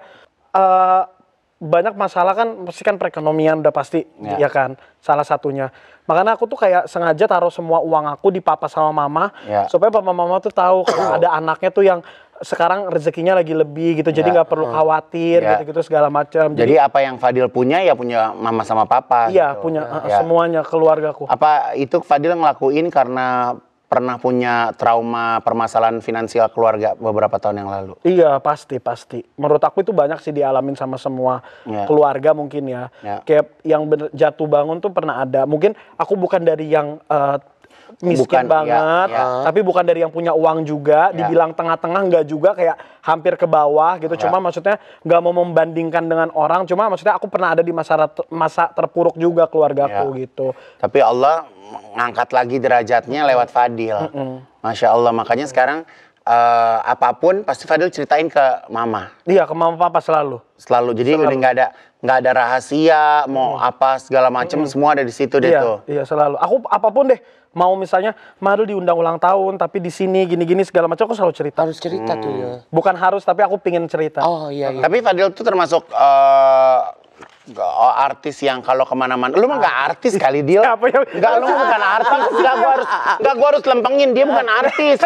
B: banyak masalah kan, pasti kan perekonomian udah pasti, ya kan, salah satunya. Makanya aku tuh kayak sengaja taruh semua uang aku di papa sama mama, supaya papa mama tuh tahu kalau ada anaknya tuh yang sekarang rezekinya lagi lebih gitu, jadi nggak perlu khawatir gitu segala macam.
A: Jadi apa yang Fadil punya ya punya mama sama papa.
B: Iya,
A: gitu.
B: punya semuanya keluargaku.
A: Apa itu Fadil ngelakuin karena pernah punya trauma permasalahan finansial keluarga beberapa tahun yang lalu?
B: Iya, pasti. Menurut aku itu banyak sih dialamin sama semua keluarga mungkin ya. Kayak yang jatuh bangun tuh pernah ada. Mungkin aku bukan dari yang miskin banget, tapi bukan dari yang punya uang juga, dibilang tengah-tengah enggak juga, kayak hampir ke bawah gitu. Cuma maksudnya nggak mau membandingkan dengan orang, cuma maksudnya aku pernah ada di masa terpuruk juga keluargaku gitu.
A: Tapi Allah ngangkat lagi derajatnya lewat Fadil. Masya Allah, makanya sekarang apapun pasti Fadil ceritain ke mama.
B: Iya, ke mama papa selalu.
A: Jadi nggak ada rahasia, mau apa segala macam semua ada di situ deh tuh.
B: Iya, selalu. Aku apapun deh, mau misalnya Madul diundang ulang tahun tapi di sini gini-gini segala macam, aku selalu cerita.
C: Harus cerita tuh ya.
B: Bukan harus, tapi aku pingin cerita.
C: Oh iya.
A: Tapi Fadil tuh termasuk artis yang kalau kemana-mana, lu mah nggak artis kali dia. Nggak, lu bukan artis. Nggak gua harus lempengin, dia bukan artis.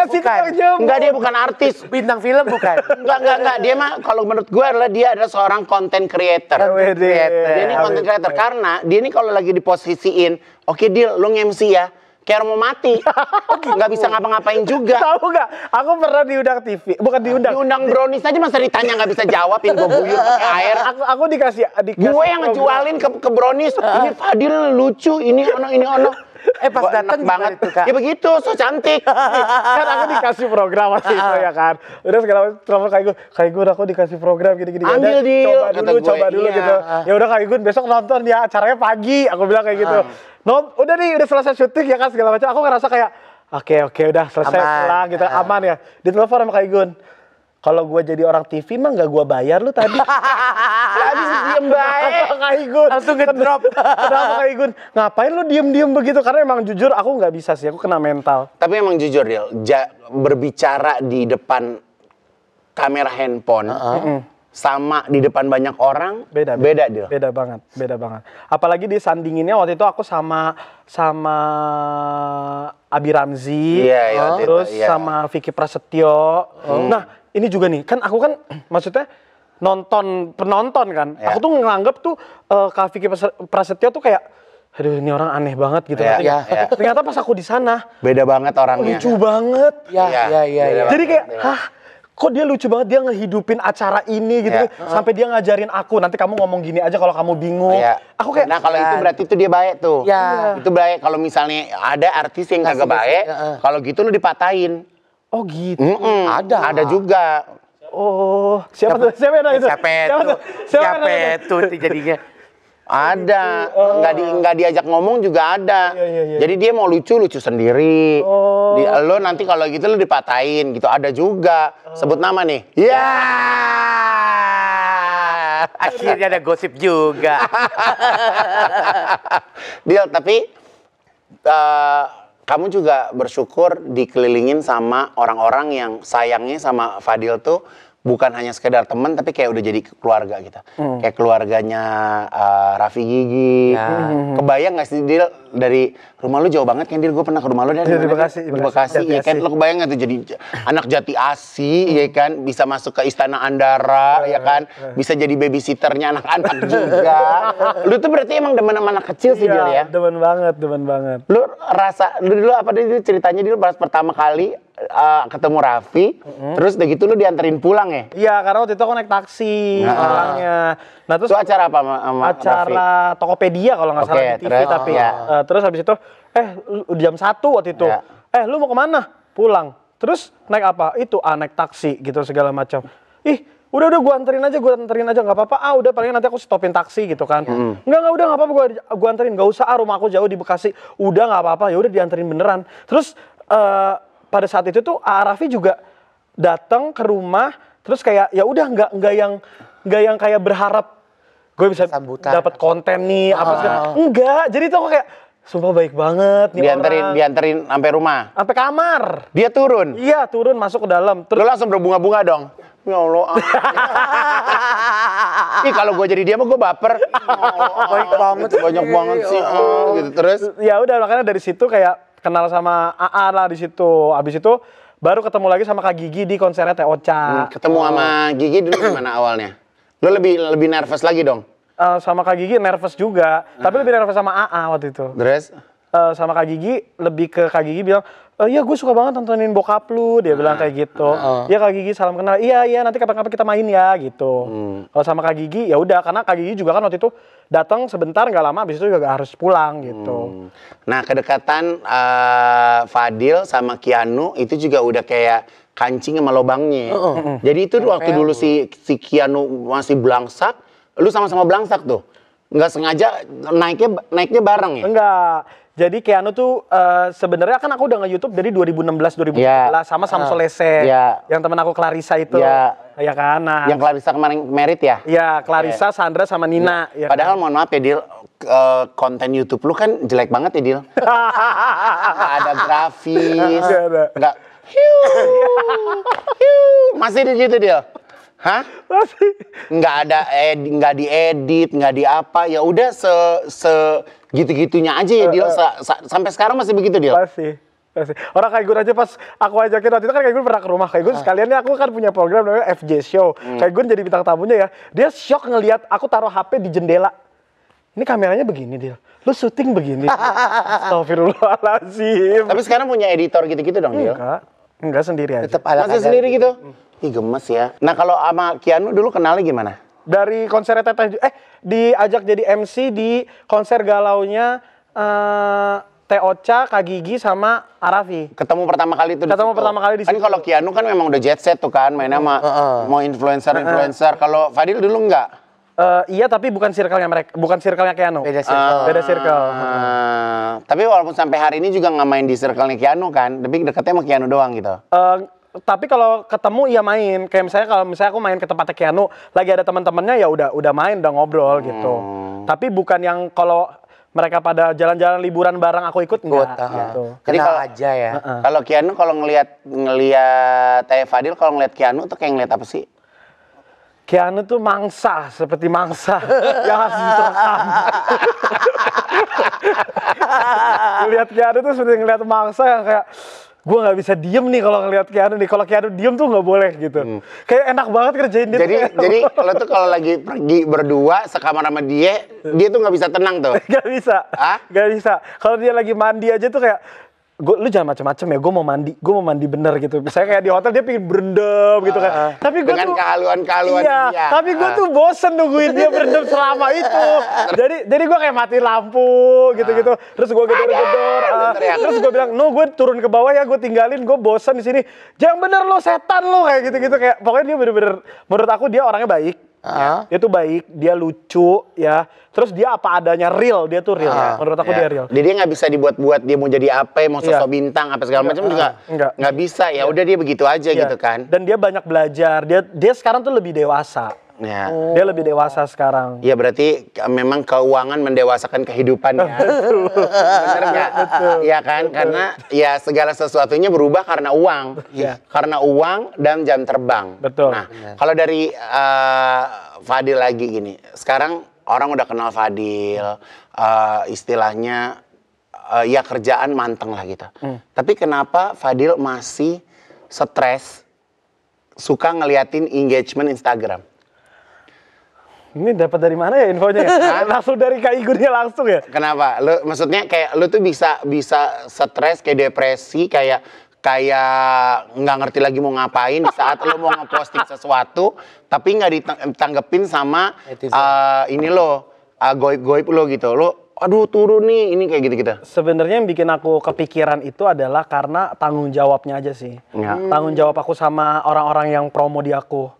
A: Nggak, dia bukan artis.
C: Bintang film bukan?
A: Nggak. Dia mah kalau menurut gue dia adalah seorang content creator. Dia ini content creator karena dia ini kalau lagi diposisiin, oke Dil, lu nge-MC ya. Kayak mau mati, nggak bisa ngapa-ngapain juga.
B: Tahu nggak? Aku pernah diundang TV, bukan diundang.
A: Diundang Brownies aja masa ditanya nggak bisa jawabin, gue guyur pakai air.
B: Aku dikasih
A: gue yang ngejualin ke Brownies. Ini Fadil lucu, ini ono.
C: Pas datang
A: banget
C: itu Kak.
A: Ya begitu, so cantik.
B: Kan aku dikasih program waktu itu ya kan. Udah segala macam kayak gue aku dikasih program gini-gini.
A: Ambil deal,
B: coba dulu gitu. Ya udah Kak Igun besok nonton ya, acaranya pagi. Aku bilang kayak gitu. Udah nih, udah selesai syuting ya kan segala macam. Aku ngerasa kayak oke, udah selesai lah gitu, aman ya. Ditelepon sama Kak Igun. Kalau gue jadi orang TV mah nggak gue bayar lu tadi.
A: Habis diem baik.
B: Kak Igun
C: langsung ngedrop.
B: Kenapa Kak Igun? Ngapain lu diem begitu? Karena emang jujur aku nggak bisa sih, aku kena mental.
A: Tapi emang jujur Dil, berbicara di depan kamera handphone sama di depan banyak orang beda Dil.
B: Beda banget. Apalagi disandinginnya waktu itu aku sama Abi Ramzi, terus sama Vicky Prasetyo. Nah, ini juga nih, kan aku kan maksudnya penonton kan. Aku tuh nganggep tuh Kak Vicky Prasetyo tuh kayak, aduh ini orang aneh banget gitu. Ternyata pas aku di sana
A: beda banget orangnya.
B: Lucu banget.
C: Iya.
B: Jadi kayak, kok dia lucu banget, dia ngehidupin acara ini gitu. Sampai dia ngajarin aku, nanti kamu ngomong gini aja kalau kamu bingung. Aku kayak,
A: nah kalau itu berarti itu dia baik tuh. Itu baik. Kalau misalnya ada artis yang kagak baik, kalau gitu lu dipatahin.
B: oh gitu.
A: Ada juga.
B: Oh, siapa itu?
C: Siapa itu jadinya?
A: Ada, nggak diajak ngomong juga ada. Jadi dia mau lucu sendiri. Lo nanti kalau gitu lo dipatahin gitu. Ada juga. Sebut nama nih.
C: Akhirnya ada gosip juga.
A: Dil, tapi kamu juga bersyukur dikelilingin sama orang-orang yang sayangnya sama Fadil tuh bukan hanya sekedar teman tapi kayak udah jadi keluarga gitu. Kayak keluarganya Raffi Gigi. Kebayang gak sih Dil, dari rumah lu jauh banget kan Dil? Gue pernah ke rumah lu dari
B: Bekasi.
A: ya kan. Lu kebayang gak tuh jadi anak Jati Asih ya kan, bisa masuk ke Istana Andara ya kan, bisa jadi babysitternya anak-anak juga. Lu tuh berarti emang demen sama anak kecil sih Dil ya?
B: Demen banget.
A: Lu dulu apa Dil ceritanya Dil pas pertama kali ketemu Raffi, terus udah gitu lu dianterin pulang ya?
B: Iya, karena waktu itu aku naik taksi pulangnya. Nah, terus
A: itu acara apa sama
B: acara
A: Raffi?
B: Tokopedia kalau nggak salah di TV, tapi terus habis itu jam 1 waktu itu. Lu mau kemana? Pulang. Terus naik apa? Itu naik taksi gitu segala macam. Udah gua anterin aja nggak apa-apa. Udah paling nanti aku stopin taksi gitu kan. Enggak udah nggak apa-apa gua anterin, nggak usah rumah aku jauh di Bekasi. Udah nggak apa-apa, ya udah dianterin beneran. Terus pada saat itu tuh Raffi juga datang ke rumah, terus kayak ya udah nggak yang kayak berharap gue bisa dapat konten nih apa segala. Enggak, jadi tuh aku kayak sumpah baik banget nih
A: dianterin sampai rumah,
B: sampai kamar.
A: Dia turun?
B: Iya, turun masuk ke dalam.
A: Terus langsung berbunga-bunga dong. Ya Allah. Kalau gue jadi dia mah gue baper. Banyak banget sih. Gitu terus.
B: Ya udah, makanya dari situ kayak kenal sama AA lah di situ. Abis itu baru ketemu lagi sama Kak Gigi di konsernya Teh Ocha.
A: Ketemu sama Gigi dulu gimana awalnya? Lo lebih nervous lagi dong?
B: Sama Kak Gigi nervous juga, tapi lebih nervous sama AA waktu itu.
A: Terus?
B: Sama Kak Gigi, lebih ke Kak Gigi bilang, Iya gue suka banget tontonin bokap lu, dia bilang kayak gitu. Iya Kak Gigi salam kenal. Iya nanti kapan-kapan kita main ya gitu. Kalau sama Kak Gigi ya udah, karena Kak Gigi juga kan waktu itu datang sebentar nggak lama, habis itu juga harus pulang gitu.
A: Nah kedekatan Fadil sama Keanu itu juga udah kayak kancing sama lobangnya. Jadi itu waktu dulu si Keanu masih belangsak, lu sama-sama belangsak tuh. Nggak sengaja naiknya bareng ya?
B: Enggak. Jadi Keanu tuh sebenarnya kan aku udah nge-YouTube dari 2016 2017 sama Samsolese. Yang temen aku Clarissa itu. Ya kan. Nah,
A: yang Clarissa kemarin merit ya?
B: Iya, Clarissa, Sandra sama Nina. Ya.
A: Padahal mohon maaf ya Dil, konten YouTube lu kan jelek banget ya Dil. Nggak ada grafis. Nggak. Masih di gitu Dil? Hah?
B: Masih.
A: Nggak ada nggak diedit, nggak di apa. Ya udah gitu-gitunya aja ya Dil. Sampai sekarang masih begitu Dil?
B: Masih. Orang kayak gue aja pas aku ajakin waktu itu kan kayak gue pernah ke rumah kayak gue sekalian aku kan punya program namanya FJ Show. Kayak gue jadi bintang tamunya ya. Dia shock ngelihat aku taruh HP di jendela. Ini kameranya begini Dil. Lu syuting begini. Astagfirullahaladzim.
A: Tapi sekarang punya editor gitu-gitu dong Dil?
B: Enggak sendiri aja.
C: Tetap
A: Masih sendiri gitu? Ih gemes ya. Nah kalau sama Keanu dulu kenalnya gimana?
B: Dari konser Teteh, diajak jadi MC di konser galaunya Teocha, Kak Gigi sama Arafi.
A: Ketemu pertama kali itu.
B: Ketemu pertama kali di situ.
A: Kan kalau Keanu kan memang udah jet set tuh kan, mainnya sama mau influencer. Kalau Fadil dulu enggak?
B: Iya tapi bukan circle-nya Keanu.
C: Beda circle.
B: Beda circle.
A: Tapi walaupun sampai hari ini juga nggak main di circle-nya Keanu kan, tapi deketnya sama Keanu doang gitu.
B: Tapi kalau ketemu ya main. Kayak misalnya aku main ke tempatnya Keanu, lagi ada teman-temannya ya udah main, udah ngobrol gitu. Tapi bukan yang kalau mereka pada jalan-jalan liburan bareng aku ikut enggak gitu.
A: Jadi kalau
C: aja ya.
A: Kalau Keanu kalau ngelihat Fadil kalau ngelihat Keanu tuh kayak ngelihat apa sih?
B: Keanu tuh mangsa, seperti mangsa yang harus diterkam. Ngelihat Keanu tuh seperti ngelihat mangsa yang kayak gue nggak bisa diem nih kalau ngelihat Keanu nih. Kalau Keanu diem tuh nggak boleh gitu. Kayak enak banget kerjain dia.
A: Jadi lo tuh kalau lagi pergi berdua sekamar sama dia tuh nggak bisa tenang tuh.
B: Gak bisa. Gak bisa. Kalau dia lagi mandi aja tuh kayak lu jangan macam-macam ya, gue mau mandi bener gitu. Misalnya kayak di hotel dia pengen berendam gitu kan. Tapi gue
A: dengan kehaluan-kehaluan dia.
B: Tapi gue tuh bosen nungguin dia berendam selama itu. Jadi gue kayak mati lampu gitu-gitu. Terus gue gedor-gedor. Terus gue bilang, "No, gue turun ke bawah ya, gue tinggalin, gue bosen di sini." "Jangan bener lo, setan lo," kayak gitu-gitu kayak. Pokoknya dia bener-bener, menurut aku dia orangnya baik. Dia tuh baik, dia lucu ya. Terus dia apa adanya, real, dia tuh real. Menurut aku dia real.
A: Dia nggak bisa dibuat-buat dia mau jadi apa, mau sosok bintang apa segala macam juga nggak bisa. Ya udah dia begitu aja gitu kan.
B: Dan dia banyak belajar. Dia sekarang tuh lebih dewasa.
A: Ya.
B: Dia lebih dewasa sekarang.
A: Ya berarti memang keuangan mendewasakan kehidupan ya. Bener nggak? Iya kan? Karena ya segala sesuatunya berubah karena uang. Karena uang dan jam terbang.
B: Betul.
A: Nah, kalau dari Fadil lagi gini. Sekarang orang udah kenal Fadil, istilahnya ya kerjaan manteng lah gitu. Tapi kenapa Fadil masih stres suka ngeliatin engagement Instagram?
B: Ini dapat dari mana ya infonya ya? Langsung dari Kak Igurnya langsung ya?
A: Kenapa? Maksudnya kayak lu tuh bisa stres, kayak depresi, kayak nggak ngerti lagi mau ngapain di saat lu mau ngeposting sesuatu, tapi nggak ditanggepin sama ini lo, goib-goib lo gitu. Lo, aduh turun nih, ini kayak gitu-gitu.
B: Sebenarnya yang bikin aku kepikiran itu adalah karena tanggung jawabnya aja sih. Tanggung jawab aku sama orang-orang yang promo di aku.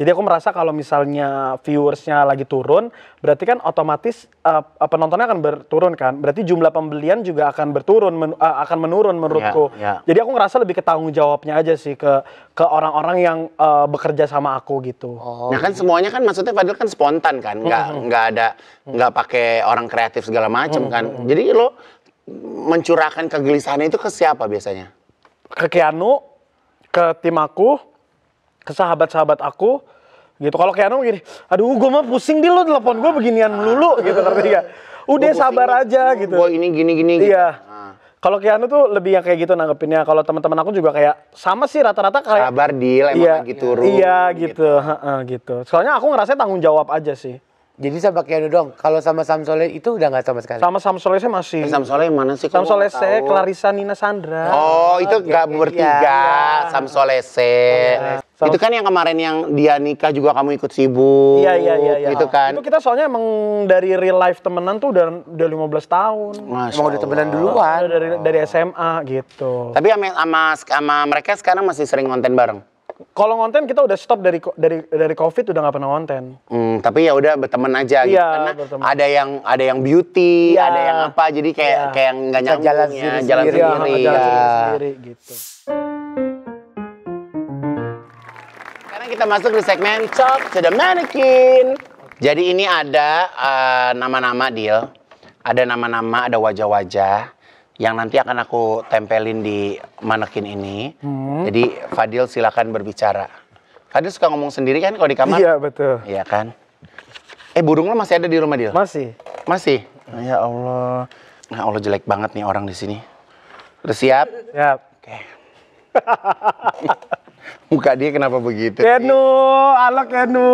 B: Jadi aku merasa kalau misalnya viewersnya lagi turun, berarti kan otomatis penontonnya akan berturun kan. Berarti jumlah pembelian juga akan akan menurun menurutku. Jadi aku ngerasa lebih ke tanggung jawabnya aja sih ke orang-orang yang bekerja sama aku gitu.
A: Nah kan semuanya kan maksudnya Fadil kan spontan kan, nggak pakai orang kreatif segala macam kan. Jadi lo mencurahkan kegelisahan itu ke siapa biasanya?
B: Ke Keanu, ke tim aku, ke sahabat-sahabat aku gitu. Kalau Keanu gini, aduh gue mah pusing di lo telepon gue beginian melulu gitu, ngerti gak? Udah sabar aja gitu.
A: Gue ini gini.
B: Iya. Kalau Keanu tuh lebih yang kayak gitu nanggepinnya. Kalau teman-teman aku juga kayak sama sih rata-rata kayak
A: sabar Dil, emang lagi turun.
B: Iya gitu. Gitu. Soalnya aku ngerasa tanggung jawab aja sih.
C: Jadi sama Keanu dong. Kalau sama Sam Soleh itu udah nggak sama sekali.
B: Sama Sam Soleh saya masih.
A: Sam Soleh yang mana sih?
B: Sam Soleh saya, Clarissa Nina Sandra.
A: Oh, itu nggak bertiga. Sam Soleh. Itu kan yang kemarin yang dia nikah juga kamu ikut sibuk.
B: Iya.
A: Itu kan.
B: Itu kita soalnya emang dari real life temenan tuh udah 15 tahun.
C: Emang udah temenan duluan.
B: Dari SMA gitu.
A: Tapi sama mereka sekarang masih sering konten bareng.
B: Kalau ngonten kita udah stop dari COVID, udah nggak pernah ngonten.
A: Tapi ya udah berteman aja gitu. Karena
B: berteman.
A: ada yang beauty,
B: Iya.
A: ada yang apa, jadi kayak nggak nyambung
C: jalan
A: ya,
C: sendiri-sendiri.
A: jalan sendiri.
B: Jalan sendiri gitu.
A: Sekarang kita masuk di segmen Talk to the Mannequin. Jadi ini ada nama-nama deal, ada nama-nama, ada wajah-wajah yang nanti akan aku tempelin di manekin ini. Jadi Fadil silakan berbicara. Fadil suka ngomong sendiri kan kalau di kamar?
B: Iya betul.
A: Iya kan? Burung lo masih ada di rumah Dil?
B: Masih.
A: Masih? Ya Allah. Nah Allah jelek banget nih orang di sini. Udah siap?
B: Siap.
A: Oke. Muka dia kenapa begitu?
B: Kenu, halo Kenu.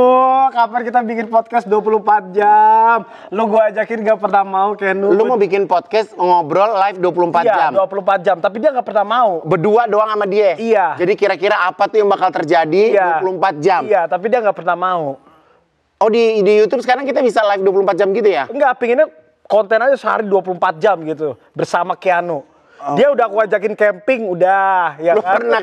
B: Kapan kita bikin podcast 24 jam? Lu gua ajakin gak pernah mau Kenu.
A: Lu mau bikin podcast ngobrol live 24 jam?
B: Iya, 24 jam. Tapi dia gak pernah mau.
A: Berdua doang sama dia?
B: Iya.
A: Jadi kira-kira apa tuh yang bakal terjadi 24 jam?
B: Iya, tapi dia gak pernah mau.
A: Oh di YouTube sekarang kita bisa live 24 jam gitu ya?
B: Enggak, pinginnya konten aja sehari 24 jam gitu. Bersama Keanu. Dia udah aku ajakin camping, udah. Ya
A: Lu
B: kan?
A: pernah?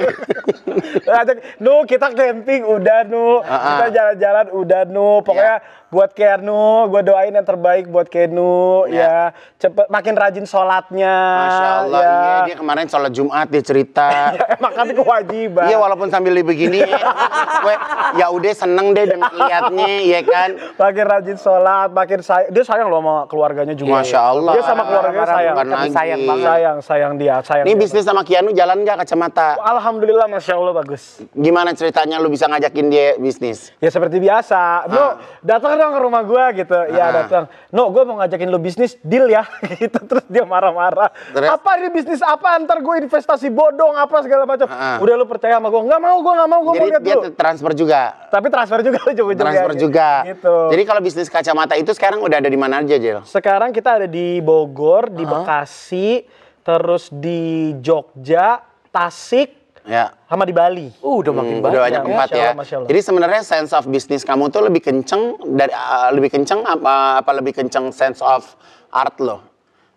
B: Nu, kita camping, udah Nu. Kita jalan-jalan, udah Nu. Pokoknya buat Keanu, gue doain yang terbaik buat Keanu. Ya, cepet makin rajin sholatnya.
A: Masya Allah,
B: ya.
A: iya dia kemarin sholat Jumat dia cerita.
B: Ya, emang kan kewajiban.
A: Iya walaupun sambil begini, gue ya udah seneng deh dengan liatnya, ya kan.
B: Makin rajin sholat, makin sayang. Dia sayang loh sama keluarganya juga.
A: Masya Allah.
B: Dia sama keluarganya sayang.
A: Bukan lagi.
C: Sayang banget.
B: Sayang dia. Sayang
A: Ini
B: dia.
A: bisnis sama Keanu jalan nggak kacamata?
B: Alhamdulillah, Masya Allah bagus.
A: Gimana ceritanya lu bisa ngajakin dia bisnis?
B: Ya seperti biasa. No, datang dong ke rumah gua gitu. Ya datang. No, gua mau ngajakin lo bisnis, deal ya. Gitu. Terus dia marah-marah.
A: Terus?
B: Apa ini bisnis apa? Ntar gue investasi bodong apa segala macam. Udah lu percaya sama gua? Nggak mau, gua nggak mau. Gua mau
A: Jadi
B: lihat
A: dia
B: dulu.
A: transfer juga?
B: Tapi transfer juga ujung-ujungnya.
A: Transfer juga?
B: Gitu.
A: Jadi kalau bisnis kacamata itu sekarang udah ada di mana aja, Jel?
B: Sekarang kita ada di Bogor, di Bekasi, terus di Jogja, Tasik,
A: Ya.
B: sama di Bali.
C: Udah makin
A: Udah banyak
B: Ya,
A: tempat
B: Masya
A: ya.
B: Allah, Masya Allah.
A: Jadi sebenarnya sense of bisnis kamu tuh lebih kenceng dari lebih kenceng apa lebih kenceng sense of art lo?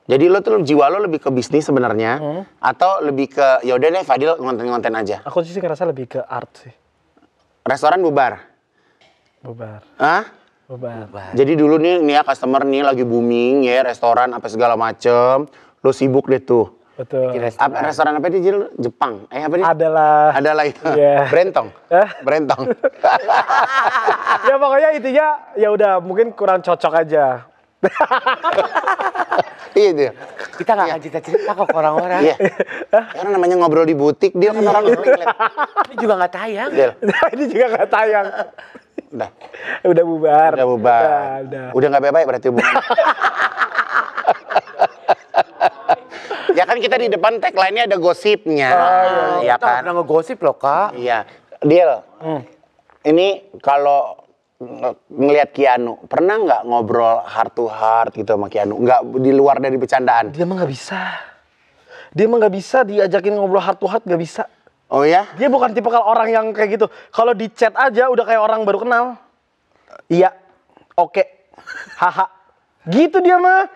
A: Jadi lo tuh jiwa lo lebih ke bisnis sebenarnya atau lebih ke ya udah deh Fadil ngonten-ngonten aja.
B: Aku sih ngerasa lebih ke art sih.
A: Restoran bubar.
B: Bubar.
A: Hah?
B: Bubar.
A: Jadi dulu nih ya customer nih lagi booming ya restoran apa segala macem. Lo sibuk deh tuh.
B: Betul.
A: Restoran apa dia Jil? Jepang? Apa dia?
B: Adalah
A: itu.
B: Iya.
A: Brentong. Brentong.
B: Ya pokoknya intinya ya udah mungkin kurang cocok aja.
A: Iya dia.
C: Kita nggak akan cerita kok ke orang-orang.
A: Iya. Karena namanya ngobrol di butik dia kan orang ngeliat.
C: Ini juga nggak tayang.
A: Jil.
B: Ini juga nggak tayang.
A: Udah.
B: Udah bubar.
A: Udah bubar.
B: Udah.
A: Udah nggak baik-baik berarti hubungan. Ya kan kita di depan tagline-nya ada gosipnya. Ya
C: Kita nggak
A: kan?
C: pernah ngegosip loh, Kak.
A: Iya. Deal. Ini kalau ngelihat Keanu, pernah nggak ngobrol heart to heart gitu sama Keanu? Nggak di luar dari bercandaan?
B: Dia mah nggak bisa. Dia mah nggak bisa diajakin ngobrol heart to heart, nggak bisa.
A: Oh ya?
B: Dia bukan tipe orang yang kayak gitu. Kalau di chat aja udah kayak orang baru kenal. Iya. Oke. Haha. Gitu dia mah.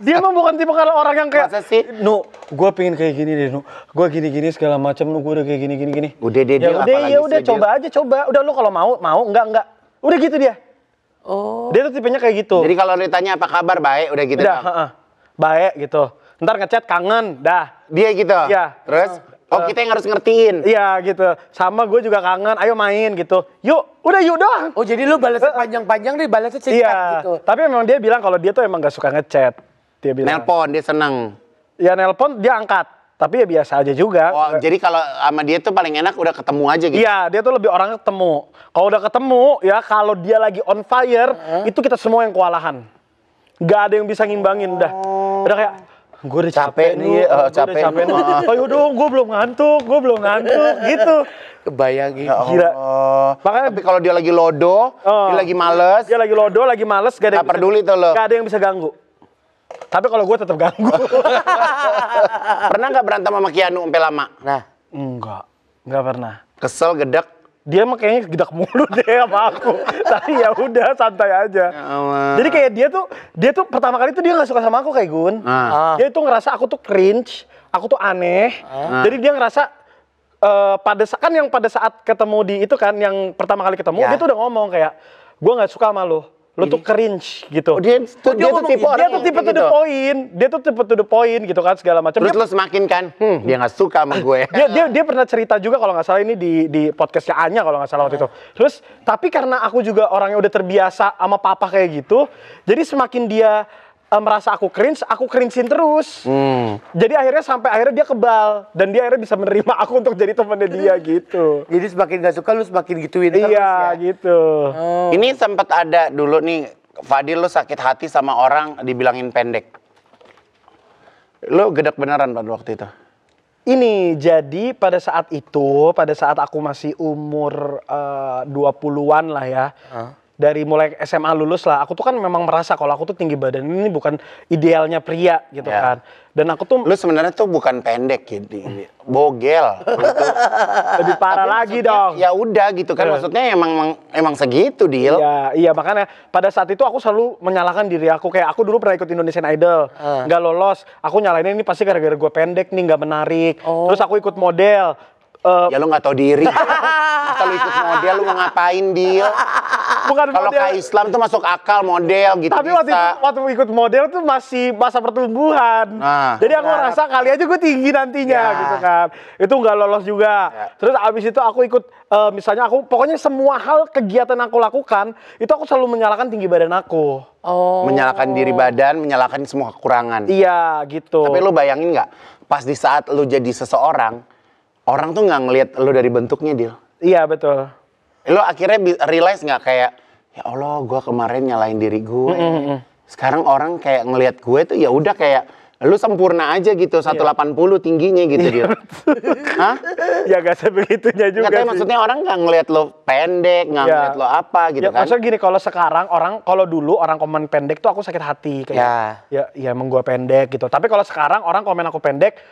B: Dia mah bukan tipe orang yang kayak
A: Masa sih?
B: Nu, gue pengen kayak gini deh, Nu. Gue gini-gini segala macam, Nu. Gue udah kayak gini.
A: Udah deh,
B: Ya
A: Dil,
B: udah,
A: apalagi
B: ya udah
A: sih,
B: coba aja, coba. Udah lu kalau mau, enggak. Udah gitu dia.
C: Oh.
B: Dia tuh tipenya kayak gitu.
A: Jadi kalau ditanya apa kabar, baik, udah gitu.
B: udah,
A: doang.
B: baik gitu. Ntar ngechat kangen, dah.
A: Dia gitu?
B: Iya.
A: Terus? Kita yang harus ngertiin.
B: Iya gitu. Sama gue juga kangen, ayo main gitu. Yuk, udah yuk doang.
C: Oh jadi lu balasnya panjang-panjang deh, balasnya singkat
B: Iya.
C: gitu.
B: Tapi memang dia bilang kalau dia tuh emang gak suka ngechat. Dia bilang.
A: Nelpon, dia seneng.
B: Ya nelpon dia angkat. Tapi ya biasa aja juga.
A: Oh, jadi kalau sama dia tuh paling enak udah ketemu aja gitu?
B: Iya, dia tuh lebih orangnya ketemu. Kalau udah ketemu, ya kalau dia lagi on fire, itu kita semua yang kewalahan. Gak ada yang bisa ngimbangin, udah. Udah kayak, gue udah capek nih,
A: capek nih.
B: Ayo dong, gue belum ngantuk gitu.
C: Kebayang gitu.
B: Gila.
A: Makanya tapi kalau dia lagi lodo, dia lagi males.
B: Dia lagi lodo, lagi males, gak
A: peduli tuh lo.
B: Gak ada yang bisa ganggu. Tapi kalau gue tetap ganggu.
A: Pernah nggak berantem sama Keanu sampai lama?
C: Nah,
B: Enggak pernah.
A: Kesel, gedek.
B: Dia mah kayaknya gedak mulu deh sama aku. Tapi ya udah santai aja. Jadi kayak dia tuh pertama kali tuh dia nggak suka sama aku kayak Gun. Dia tuh ngerasa aku tuh cringe, aku tuh aneh. Jadi dia ngerasa pada saat ketemu di itu kan yang pertama kali ketemu dia tuh udah ngomong kayak gue nggak suka sama lo tuh cringe gitu.
A: Dia tuh tipe orang
B: dia tuh tipe to the point. Dia tuh tipe to the point gitu kan segala macam.
A: Terus lo semakin kan, dia nggak suka sama gue.
B: dia pernah cerita juga kalau nggak salah ini di podcastnya Anya kalau nggak salah waktu itu. Terus tapi karena aku juga orangnya udah terbiasa sama papa kayak gitu, jadi semakin dia merasa aku cringe-in terus. Jadi akhirnya dia kebal dan dia akhirnya bisa menerima aku untuk jadi temannya dia gitu.
C: jadi semakin gak suka lu semakin gituin terus ya?
B: Iya gitu.
A: Ini sempat ada dulu nih, Fadil lo sakit hati sama orang dibilangin pendek. Lo gedek beneran pada waktu itu?
B: Ini jadi pada saat aku masih umur 20-an lah ya. Dari mulai SMA lulus lah, aku tuh kan memang merasa kalau aku tuh tinggi badan ini bukan idealnya pria gitu kan. Dan aku tuh...
A: Lu sebenarnya tuh bukan pendek gitu, bogel.
B: Lebih parah lagi dong.
A: Ya udah gitu kan, maksudnya emang segitu, Dil.
B: Iya makanya pada saat itu aku selalu menyalahkan diri aku. Kayak aku dulu pernah ikut Indonesian Idol, nggak lolos. Aku nyalain ini pasti gara-gara gue pendek nih, nggak menarik. Terus aku ikut model.
A: Ya lu nggak tahu diri. Kalau ikut model lu mau ngapain, Dil?
B: Bukan
A: kalau ke Islam tuh masuk akal model gitu.
B: Tapi waktu ikut model tuh masih masa pertumbuhan. Jadi aku ngerasa kali aja gue tinggi nantinya gitu kan. Itu nggak lolos juga. Terus abis itu aku ikut misalnya pokoknya semua hal kegiatan aku lakukan itu aku selalu menyalahkan tinggi badan aku.
A: Menyalahkan diri badan, menyalahkan semua kekurangan.
B: Iya gitu.
A: Tapi lu bayangin nggak, pas di saat lu jadi seseorang, orang tuh nggak ngelihat lu dari bentuknya, Dil.
B: Iya betul.
A: Lo akhirnya realize nggak kayak, ya Allah, gue kemarin nyalain diri gue. Sekarang orang kayak ngelihat gue tuh ya udah kayak lu sempurna aja gitu, 180 tingginya gitu dia. Hah?
B: Ya gak sebegitunya juga sih.
A: Maksudnya orang nggak ngelihat lo pendek, nggak ngelihat lo apa gitu kan.
B: Maksudnya gini, kalau dulu orang komen pendek tuh aku sakit hati. Kayak, ya emang gue pendek gitu. Tapi kalau sekarang orang komen aku pendek,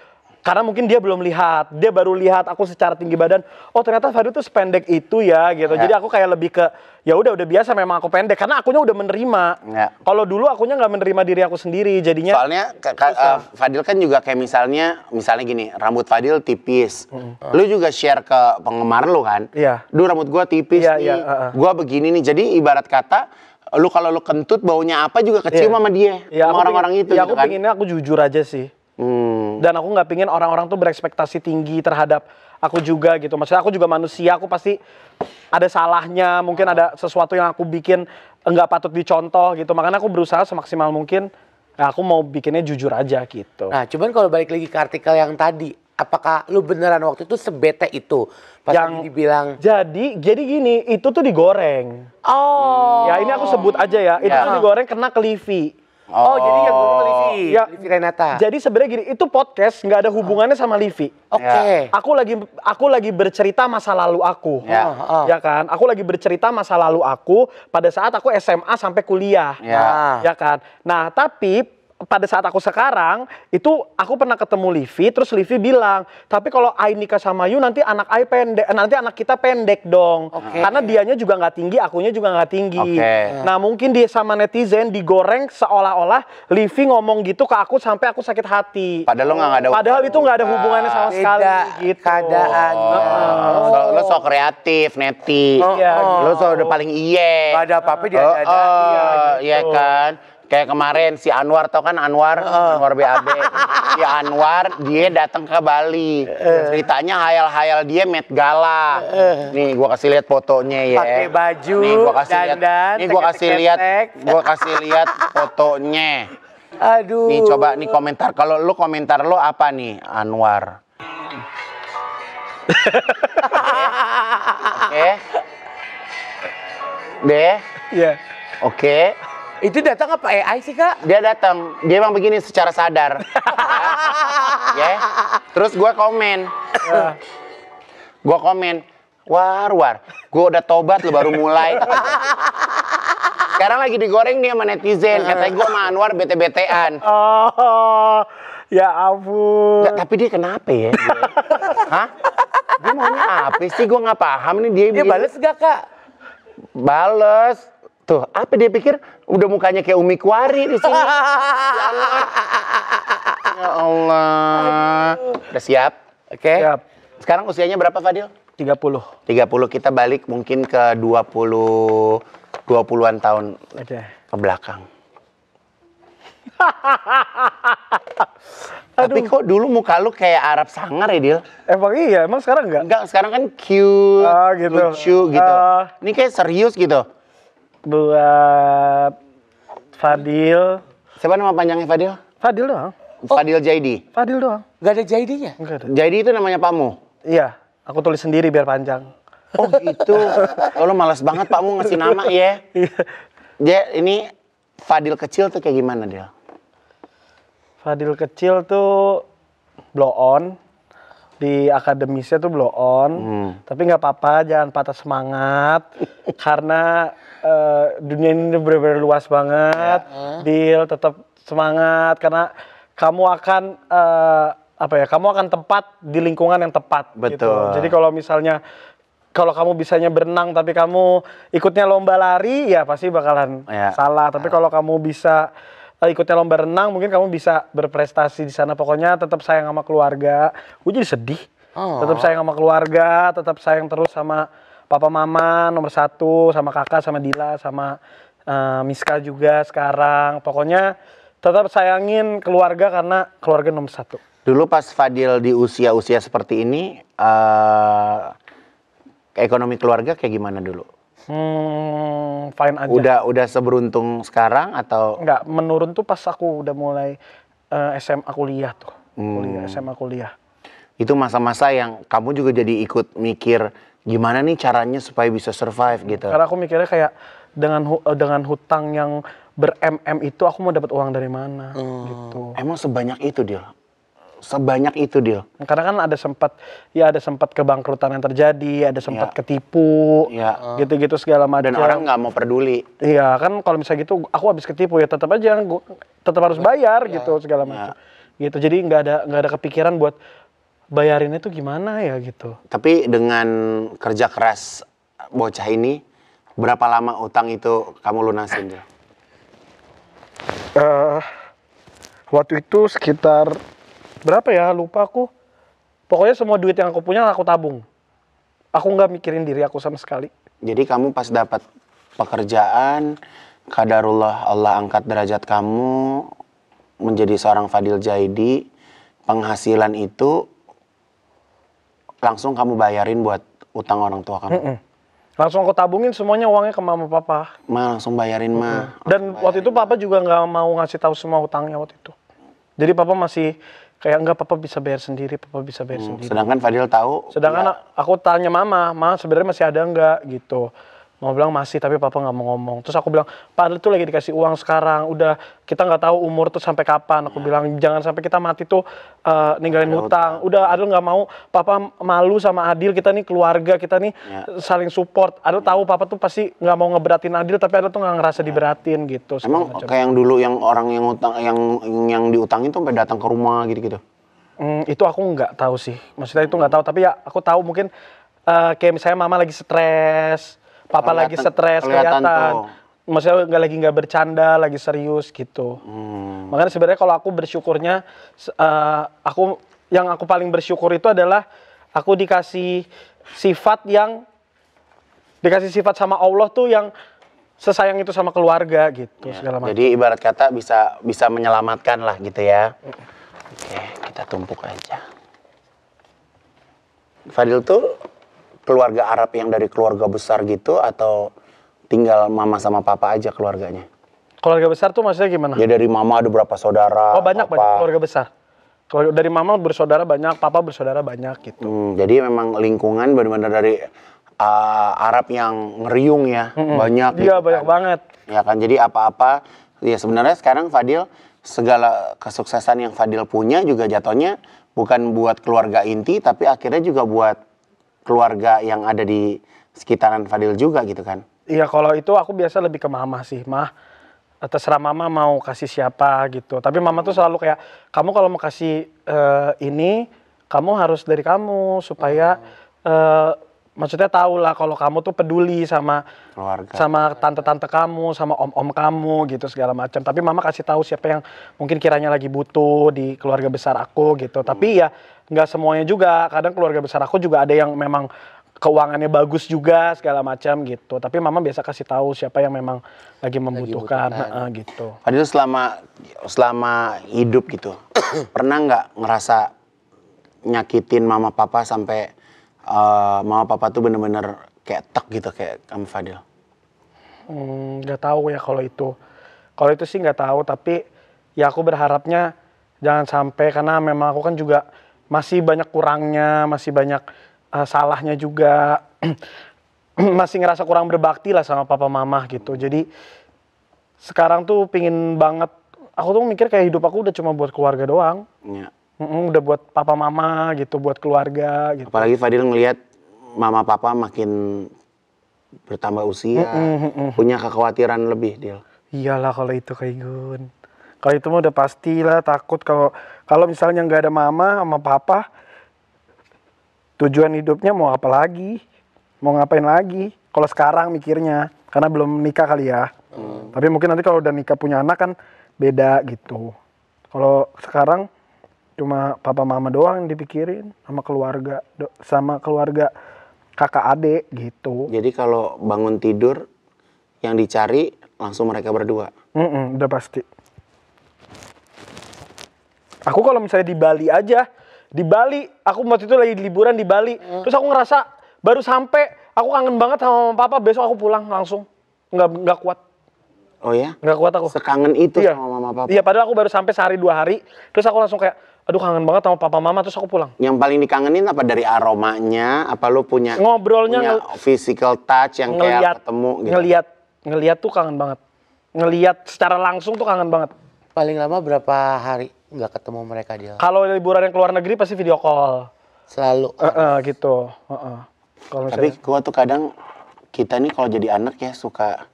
B: karena mungkin dia belum lihat, dia baru lihat aku secara tinggi badan. Oh ternyata Fadil tuh sependek itu ya gitu. Jadi aku kayak lebih ke ya udah biasa memang aku pendek karena akunya udah menerima. Kalau dulu akunya nggak menerima diri aku sendiri, jadinya.
A: Soalnya Fadil kan juga kayak misalnya gini, rambut Fadil tipis. Lu juga share ke penggemar lu kan?
B: Iya.
A: Duh rambut gua tipis nih, gua begini nih. Jadi ibarat kata lu kalau lu kentut baunya apa juga kecium sama dia, sama orang-orang itu.
B: Iya,
A: gitu
B: aku pinginnya aku jujur aja sih. Dan aku nggak pingin orang-orang tuh berekspektasi tinggi terhadap aku juga gitu. Maksudnya aku juga manusia, aku pasti ada salahnya. Mungkin ada sesuatu yang aku bikin nggak patut dicontoh gitu. Makanya aku berusaha semaksimal mungkin. Nah, aku mau bikinnya jujur aja gitu.
C: Nah, cuman kalau balik lagi ke artikel yang tadi, apakah lu beneran waktu itu sebete itu? Pas yang dibilang.
B: Jadi gini, itu tuh digoreng. Ya ini aku sebut aja ya. Itu tuh digoreng kena ke Livi.
C: Jadi yang gue Livi Renata.
B: Jadi sebenarnya gini, itu podcast nggak ada hubungannya sama Livi.
C: Oke.
B: Aku lagi bercerita masa lalu aku. Ya kan? Aku lagi bercerita masa lalu aku pada saat aku SMA sampai kuliah. Ya kan? Nah, tapi pada saat aku sekarang itu aku pernah ketemu Livi, terus Livi bilang, tapi kalau Ai nikah sama Yu nanti anak kita pendek dong. Karena dianya juga nggak tinggi, akunya juga nggak tinggi. Nah mungkin dia sama netizen digoreng seolah-olah Livi ngomong gitu ke aku sampai aku sakit hati. Padahal itu nggak ada hubungannya sama sekali. Gitu.
C: Keadaannya.
A: Lo so kreatif, neti. Lo so udah paling iye.
C: Gak ada apa-apa dia ada.
A: Iya kan. Kayak kemarin si Anwar, tau kan Anwar BAB. Si Anwar dia datang ke Bali. Ceritanya hayal-hayal dia Met Gala. Nih gua kasih lihat fotonya ya.
C: Pakai baju,
A: nih gua kasih lihat fotonya.
C: Aduh.
A: Nih coba nih komentar. Kalau lu komentar lu apa nih Anwar? Oke. Deh.
B: Iya.
A: Oke.
C: Itu datang apa AI sih, Kak?
A: Dia datang, dia emang begini secara sadar. Ya. Terus gue komen. War, gue udah tobat lu baru mulai. Sekarang lagi digoreng nih sama netizen, katanya gue sama Anwar bete-betean.
B: Oh, ya ampun.
A: Nggak, tapi dia kenapa ya? Hah? Dia maunya apa sih? Gue nggak paham nih dia.
C: Dia bales gak, Kak?
A: Bales. Tuh, apa dia pikir? Udah mukanya kayak Umi Kwari di sini. Ya Allah. Udah siap? Oke.
B: Siap.
A: Sekarang usianya berapa, Fadil?
B: 30.
A: 30, kita balik mungkin ke 20-an tahun ke belakang. Tapi kok dulu muka lu kayak Arab sangar ya, Dil?
B: Emang iya, emang sekarang enggak?
A: Enggak, sekarang kan cute,
B: gitu.
A: lucu gitu. Ini kayak serius gitu.
B: Buat Fadil.
A: Siapa nama panjangnya Fadil?
B: Fadil doang.
A: Fadil Jaidi.
B: Fadil doang.
C: Gak ada JD-nya?
B: Enggak ada.
A: Jaidi itu namanya Pakmu?
B: Iya, aku tulis sendiri biar panjang.
A: Oh gitu. Oh, lo malas banget Pakmu ngasih nama ya. Dia ini Fadil kecil tuh kayak gimana dia?
B: Fadil kecil tuh blow on. Di akademisnya tuh blow on. Tapi nggak apa-apa, jangan patah semangat. Karena dunia ini benar-benar luas banget. Dil, tetap semangat karena kamu akan kamu akan tepat di lingkungan yang tepat.
A: Betul.
B: Gitu. Jadi kalau misalnya kalau kamu bisanya berenang tapi kamu ikutnya lomba lari, ya pasti bakalan salah. Tapi kalau kamu bisa ikutnya lomba renang, mungkin kamu bisa berprestasi di sana. Pokoknya tetap sayang sama keluarga. Gue jadi sedih. Tetap sayang sama keluarga, tetap sayang terus sama papa mama nomor 1, sama kakak, sama Dila, sama Miska juga sekarang. Pokoknya tetap sayangin keluarga karena keluarga nomor 1.
A: Dulu pas Fadil di usia-usia seperti ini, ekonomi keluarga kayak gimana dulu?
B: Fine aja.
A: Udah seberuntung sekarang atau?
B: Enggak, menurun tuh pas aku udah mulai SMA kuliah tuh. SMA kuliah.
A: Itu masa-masa yang kamu juga jadi ikut mikir gimana nih caranya supaya bisa survive gitu.
B: Karena aku mikirnya kayak dengan hutang yang ber-MM itu aku mau dapat uang dari mana gitu.
A: Emang sebanyak itu, Dil? Sebanyak itu, Dil?
B: Karena kan ada sempat kebangkrutan yang terjadi, ada sempat ketipu, gitu-gitu segala macam.
A: Dan orang nggak mau peduli.
B: Iya, kan kalau misalnya gitu aku habis ketipu ya tetap aja tetap harus bayar gitu segala macam. Gitu. Jadi nggak ada kepikiran buat bayarin itu gimana ya gitu.
A: Tapi dengan kerja keras bocah ini, berapa lama utang itu kamu lunasin, Dil?
B: Waktu itu sekitar berapa ya, lupa aku. Pokoknya semua duit yang aku punya aku tabung. Aku nggak mikirin diri aku sama sekali.
A: Jadi kamu pas dapat pekerjaan, qadarullah Allah angkat derajat kamu menjadi seorang Fadil Jaidi, penghasilan itu langsung kamu bayarin buat utang orang tua kamu?
B: Langsung aku tabungin semuanya, uangnya ke mama papa.
A: Langsung bayarin mah.
B: Dan waktu itu papa juga nggak mau ngasih tahu semua utangnya waktu itu. Jadi papa masih kayak enggak, papa bisa bayar sendiri, papa bisa bayar sendiri.
A: Sedangkan Fadil tahu.
B: Sedangkan aku tanya mama sebenarnya masih ada enggak gitu. Mau bilang masih, tapi papa nggak mau ngomong. Terus aku bilang, Pak itu lagi dikasih uang sekarang, udah kita nggak tahu umur tuh sampai kapan. Aku bilang jangan sampai kita mati tuh ninggalin hutang. Udah Adil nggak mau, papa malu sama Adil, kita nih keluarga, kita nih saling support. Adil tahu papa tuh pasti nggak mau ngeberatin Adil, tapi Adil tuh nggak ngerasa diberatin gitu.
A: Emang kayak yang dulu yang orang yang utang yang diutangin tuh sampai datang ke rumah gitu-gitu?
B: Itu aku nggak tahu sih. Maksudnya itu nggak tahu, tapi ya aku tahu mungkin kayak misalnya mama lagi stres. Papa lagi stres kelihatan. Maksudnya nggak bercanda, lagi serius gitu. Makanya sebenarnya kalau aku bersyukurnya, yang aku paling bersyukur itu adalah aku dikasih sifat sama Allah tuh yang sesayang itu sama keluarga gitu segala macam.
A: Jadi ibarat kata bisa menyelamatkan lah gitu ya. Oke, kita tumpuk aja. Fadil tuh keluarga Arab yang dari keluarga besar gitu atau tinggal mama sama papa aja keluarganya?
B: Keluarga besar tuh maksudnya gimana?
A: Ya dari mama ada berapa saudara?
B: Oh banyak keluarga besar. Kalau dari mama bersaudara banyak, papa bersaudara banyak gitu.
A: Jadi memang lingkungan benar-benar dari Arab yang ngeriung ya, banyak.
B: Iya, banyak banget.
A: Ya kan, jadi apa-apa, ya sebenarnya sekarang Fadil, segala kesuksesan yang Fadil punya juga jatuhnya bukan buat keluarga inti, tapi akhirnya juga buat keluarga yang ada di sekitaran Fadil juga gitu kan.
B: Iya, kalau itu aku biasa lebih ke mama sih. Mah, terserah mama mau kasih siapa gitu. Tapi mama tuh selalu kayak, kamu kalau mau kasih ini, kamu harus dari kamu supaya maksudnya tahu lah kalau kamu tuh peduli sama
A: Keluarga,
B: sama tante-tante kamu, sama om-om kamu gitu segala macam. Tapi mama kasih tahu siapa yang mungkin kiranya lagi butuh di keluarga besar aku gitu. Tapi ya nggak semuanya juga. Kadang keluarga besar aku juga ada yang memang keuangannya bagus juga segala macam gitu. Tapi mama biasa kasih tahu siapa yang memang lagi membutuhkan. Gitu.
A: Fadil selama hidup gitu, pernah nggak ngerasa nyakitin mama papa sampai mama papa tuh bener-bener kayak tek gitu kayak kamu Fadil?
B: Nggak tahu ya kalau itu. Kalau itu sih nggak tahu, tapi ya aku berharapnya jangan sampai, karena memang aku kan juga masih banyak kurangnya, masih banyak salahnya juga. Masih ngerasa kurang berbakti lah sama papa mama gitu. Jadi sekarang tuh pingin banget, aku tuh mikir kayak hidup aku udah cuma buat keluarga doang.
A: Ya.
B: Udah buat papa mama gitu, buat keluarga gitu.
A: Apalagi Fadil ngelihat mama papa makin bertambah usia, punya kekhawatiran lebih, Dil.
B: Iyalah kalau itu kayak Gun. Kalau itu mah udah pastilah, takut kalau misalnya nggak ada mama sama papa, tujuan hidupnya mau apa lagi? Mau ngapain lagi? Kalau sekarang mikirnya, karena belum nikah kali ya. Tapi mungkin nanti kalau udah nikah punya anak kan beda gitu. Kalau sekarang cuma papa mama doang yang dipikirin, sama keluarga kakak adik gitu.
A: Jadi kalau bangun tidur yang dicari langsung mereka berdua.
B: Udah pasti. Aku kalau misalnya di Bali aja, aku waktu itu lagi liburan di Bali, terus aku ngerasa baru sampai, aku kangen banget sama mama papa, besok aku pulang langsung, nggak kuat.
A: Oh ya?
B: Nggak kuat aku.
A: Sekangen itu
B: Iya.
A: sama mama papa?
B: Iya, padahal aku baru sampai sehari 2 hari, terus aku langsung kayak, aduh kangen banget sama papa mama, terus aku pulang.
A: Yang paling dikangenin apa dari aromanya? Apa lu punya
B: Ngobrolnya,
A: physical touch yang kayak ketemu gitu?
B: Ngeliat tuh kangen banget. Ngeliat secara langsung tuh kangen banget.
C: Paling lama berapa hari nggak ketemu mereka dia?
B: Kalau liburan yang keluar negeri pasti video call.
C: Selalu.
B: Gitu.
A: Tapi gua tuh kadang, kita nih kalau jadi anak ya suka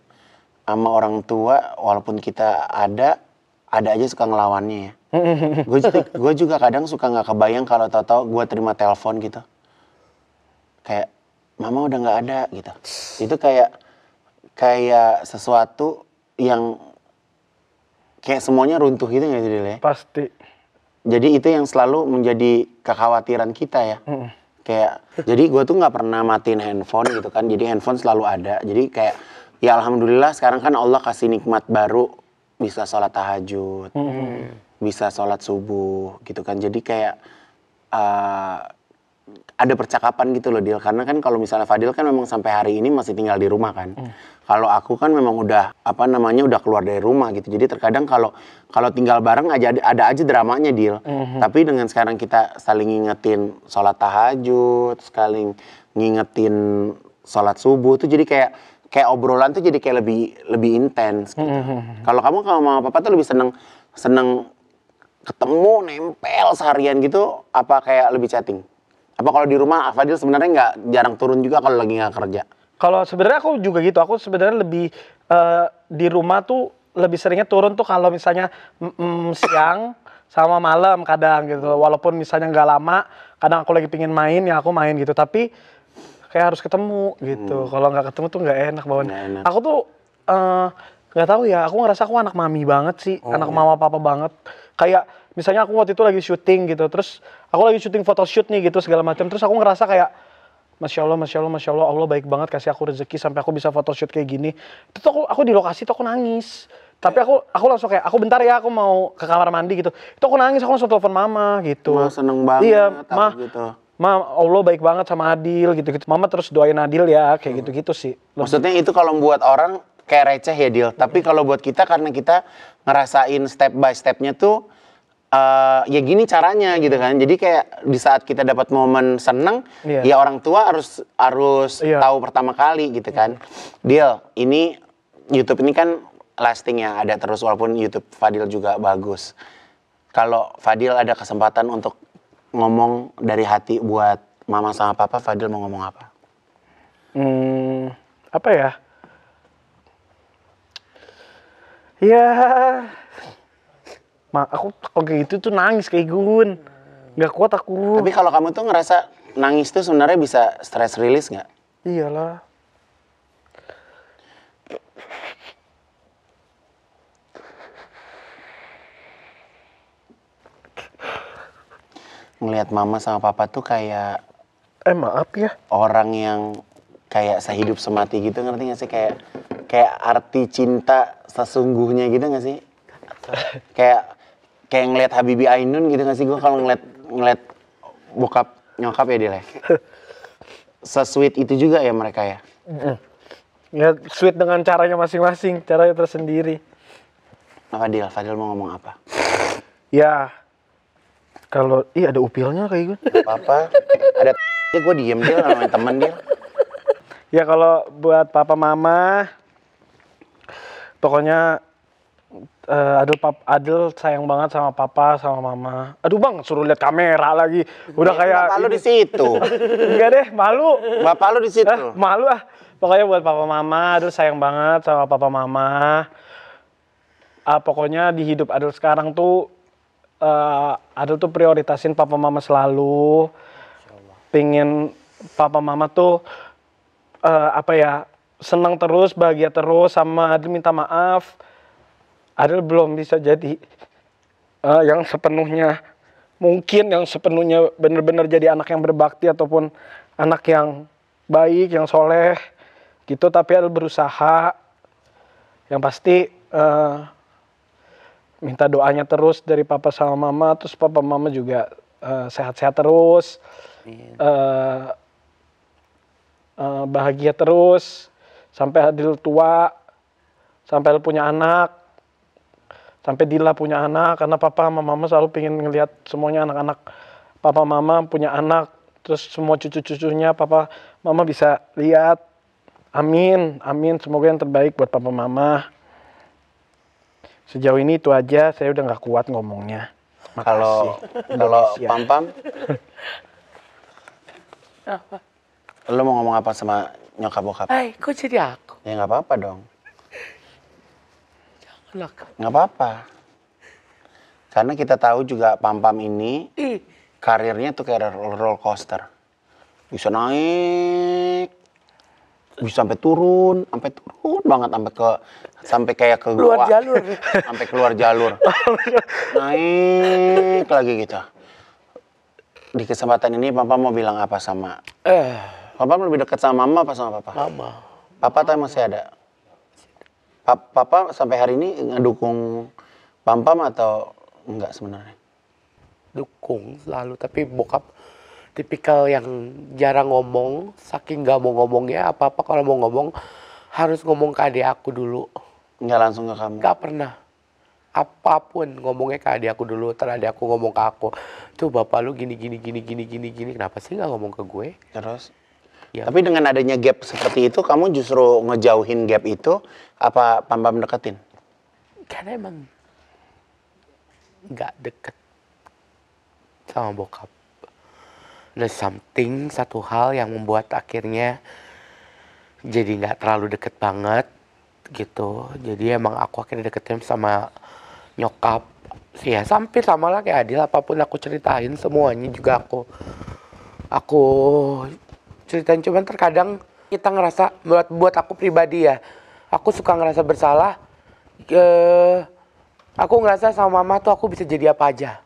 A: sama orang tua, walaupun kita ada aja suka ngelawannya ya. Gue juga kadang suka nggak kebayang kalau tahu-tahu gue terima telepon gitu, kayak mama udah nggak ada gitu. Itu kayak sesuatu yang kayak semuanya runtuh gitu nggak sih, Dil?
B: Pasti.
A: Jadi itu yang selalu menjadi kekhawatiran kita ya. Kayak jadi gue tuh nggak pernah matiin handphone gitu kan. Jadi handphone selalu ada. Jadi kayak ya alhamdulillah sekarang kan Allah kasih nikmat baru, bisa sholat tahajud, bisa sholat subuh gitu kan. Jadi kayak ada percakapan gitu loh, Dil. Karena kan kalau misalnya Fadil kan memang sampai hari ini masih tinggal di rumah kan. Kalau aku kan memang udah udah keluar dari rumah gitu. Jadi terkadang kalau tinggal bareng ada aja dramanya, Dil. Tapi dengan sekarang kita saling ngingetin sholat tahajud, saling ngingetin sholat subuh tuh jadi kayak obrolan tuh jadi kayak lebih intens gitu. Kalau kamu sama mama papa tuh lebih seneng ketemu, nempel seharian gitu, apa kayak lebih chatting? Apa kalau di rumah Fadil sebenarnya nggak jarang turun juga kalau lagi nggak kerja?
B: Kalau sebenarnya aku juga gitu. Aku sebenarnya lebih di rumah tuh lebih seringnya turun tuh kalau misalnya siang sama malam kadang gitu. Walaupun misalnya nggak lama, kadang aku lagi pingin main ya aku main gitu. Tapi kayak harus ketemu gitu. Kalau nggak ketemu tuh nggak enak bawaannya. Aku tuh nggak tahu ya. Aku ngerasa aku anak mami banget sih, anak mama papa banget. Kayak misalnya aku waktu itu lagi syuting gitu, terus aku lagi syuting photoshoot nih gitu segala macam. Terus aku ngerasa kayak Masya Allah, Allah baik banget kasih aku rezeki sampai aku bisa photoshoot kayak gini. Itu tuh aku di lokasi tuh aku nangis. Tapi aku langsung kayak, aku bentar ya, aku mau ke kamar mandi gitu. Itu aku nangis, aku langsung telepon mama gitu.
A: Ma seneng banget.
B: Iya,
A: gitu.
B: Ma, Allah baik banget sama Adil gitu-gitu. Mama terus doain Adil ya, kayak gitu-gitu sih.
A: Maksudnya itu kalau buat orang kayak receh ya, Dil. Tapi kalau buat kita, karena kita ngerasain step by stepnya tuh, ya gini caranya gitu kan. Jadi kayak di saat kita dapat momen seneng, ya orang tua harus tahu pertama kali gitu kan. Deal, ini YouTube ini kan lasting ya, ada terus walaupun YouTube Fadil juga bagus. Kalau Fadil ada kesempatan untuk ngomong dari hati buat mama sama papa, Fadil mau ngomong apa?
B: Apa ya? Ya, aku kalau kayak gitu tuh nangis kayak Gun. Nggak kuat aku.
A: Tapi kalau kamu tuh ngerasa nangis tuh sebenarnya bisa stress release nggak?
B: Iyalah.
A: Ngelihat mama sama papa tuh kayak
B: Maaf ya.
A: orang yang kayak sehidup semati gitu, ngerti gak sih? Kayak arti cinta sesungguhnya gitu gak sih? kayak ngeliat Habibie Ainun gitu gak sih? Gue kalau ngeliat bokap nyokap ya dia. Se-sweet itu juga ya mereka ya?
B: Ya sweet dengan caranya masing-masing, caranya tersendiri.
A: Fadil mau ngomong apa?
B: Ya, kalau ada upilnya kayak gitu.
A: Papa, ada gue diem dia namanya temen dia.
B: Ya kalau buat papa mama, pokoknya Adel sayang banget sama papa sama mama. Aduh bang, suruh lihat kamera lagi. Udah kayak
A: bapak lu di situ.
B: Enggak deh, malu.
A: Bapak lu di situ.
B: Malu ah. Pokoknya buat papa mama, Adel sayang banget sama papa mama. Pokoknya di hidup Adel sekarang tuh Adel tuh prioritasin papa mama selalu. Pengen papa mama tuh senang terus, bahagia terus. Sama Adel minta maaf, Adel belum bisa jadi yang sepenuhnya benar-benar jadi anak yang berbakti ataupun anak yang baik, yang soleh gitu. Tapi Adel berusaha. Yang pasti minta doanya terus dari papa sama mama, terus papa mama juga sehat-sehat terus, bahagia terus sampai Adil tua, sampai Adil punya anak, sampai Dila punya anak. Karena papa sama mama selalu pengen ngelihat semuanya anak-anak papa mama punya anak, terus semua cucu-cucunya papa mama bisa lihat. Amin, amin, semoga yang terbaik buat papa mama. Sejauh ini itu aja, saya udah nggak kuat ngomongnya.
A: Kalau Pam-Pam, lo mau ngomong apa sama nyokap bokap?
C: Kok jadi aku?
A: Ya nggak apa-apa dong.
C: Janganlah.
A: Nggak apa-apa. Karena kita tahu juga Pam-Pam ini karirnya tuh kayak roller coaster. Bisa naik, bisa sampai turun banget sampai kayak ke
C: keluar jalur.
A: Sampai keluar jalur. Naik lagi gitu. Di kesempatan ini Papa mau bilang apa sama Papa lebih dekat sama mama apa sama papa?
C: Mama.
A: Papa tuh masih ada. Papa sampai hari ini ngedukung Pam-Pam atau enggak sebenarnya?
C: Dukung selalu, tapi bokap tipikal yang jarang ngomong, saking gak mau ngomongnya. Apa-apa kalau mau ngomong harus ngomong ke adik aku dulu.
A: Nggak langsung ke kamu?
C: Gak pernah. Apapun ngomongnya ke adik aku dulu, ntar adik aku ngomong ke aku. Tuh bapak lu gini. Kenapa sih gak ngomong ke gue?
A: Terus?
C: Ya.
A: Tapi dengan adanya gap seperti itu, kamu justru ngejauhin gap itu, apa Pam-Pam deketin?
C: Karena emang gak deket sama bokap. Ada satu hal yang membuat akhirnya jadi nggak terlalu deket banget gitu. Jadi emang aku akhirnya deketin sama nyokap. Ya sampai sama lah kayak Adil, apapun aku ceritain semuanya juga aku ceritain. Cuman terkadang kita ngerasa, buat aku pribadi ya, aku suka ngerasa bersalah. Aku ngerasa sama mama tuh aku bisa jadi apa aja.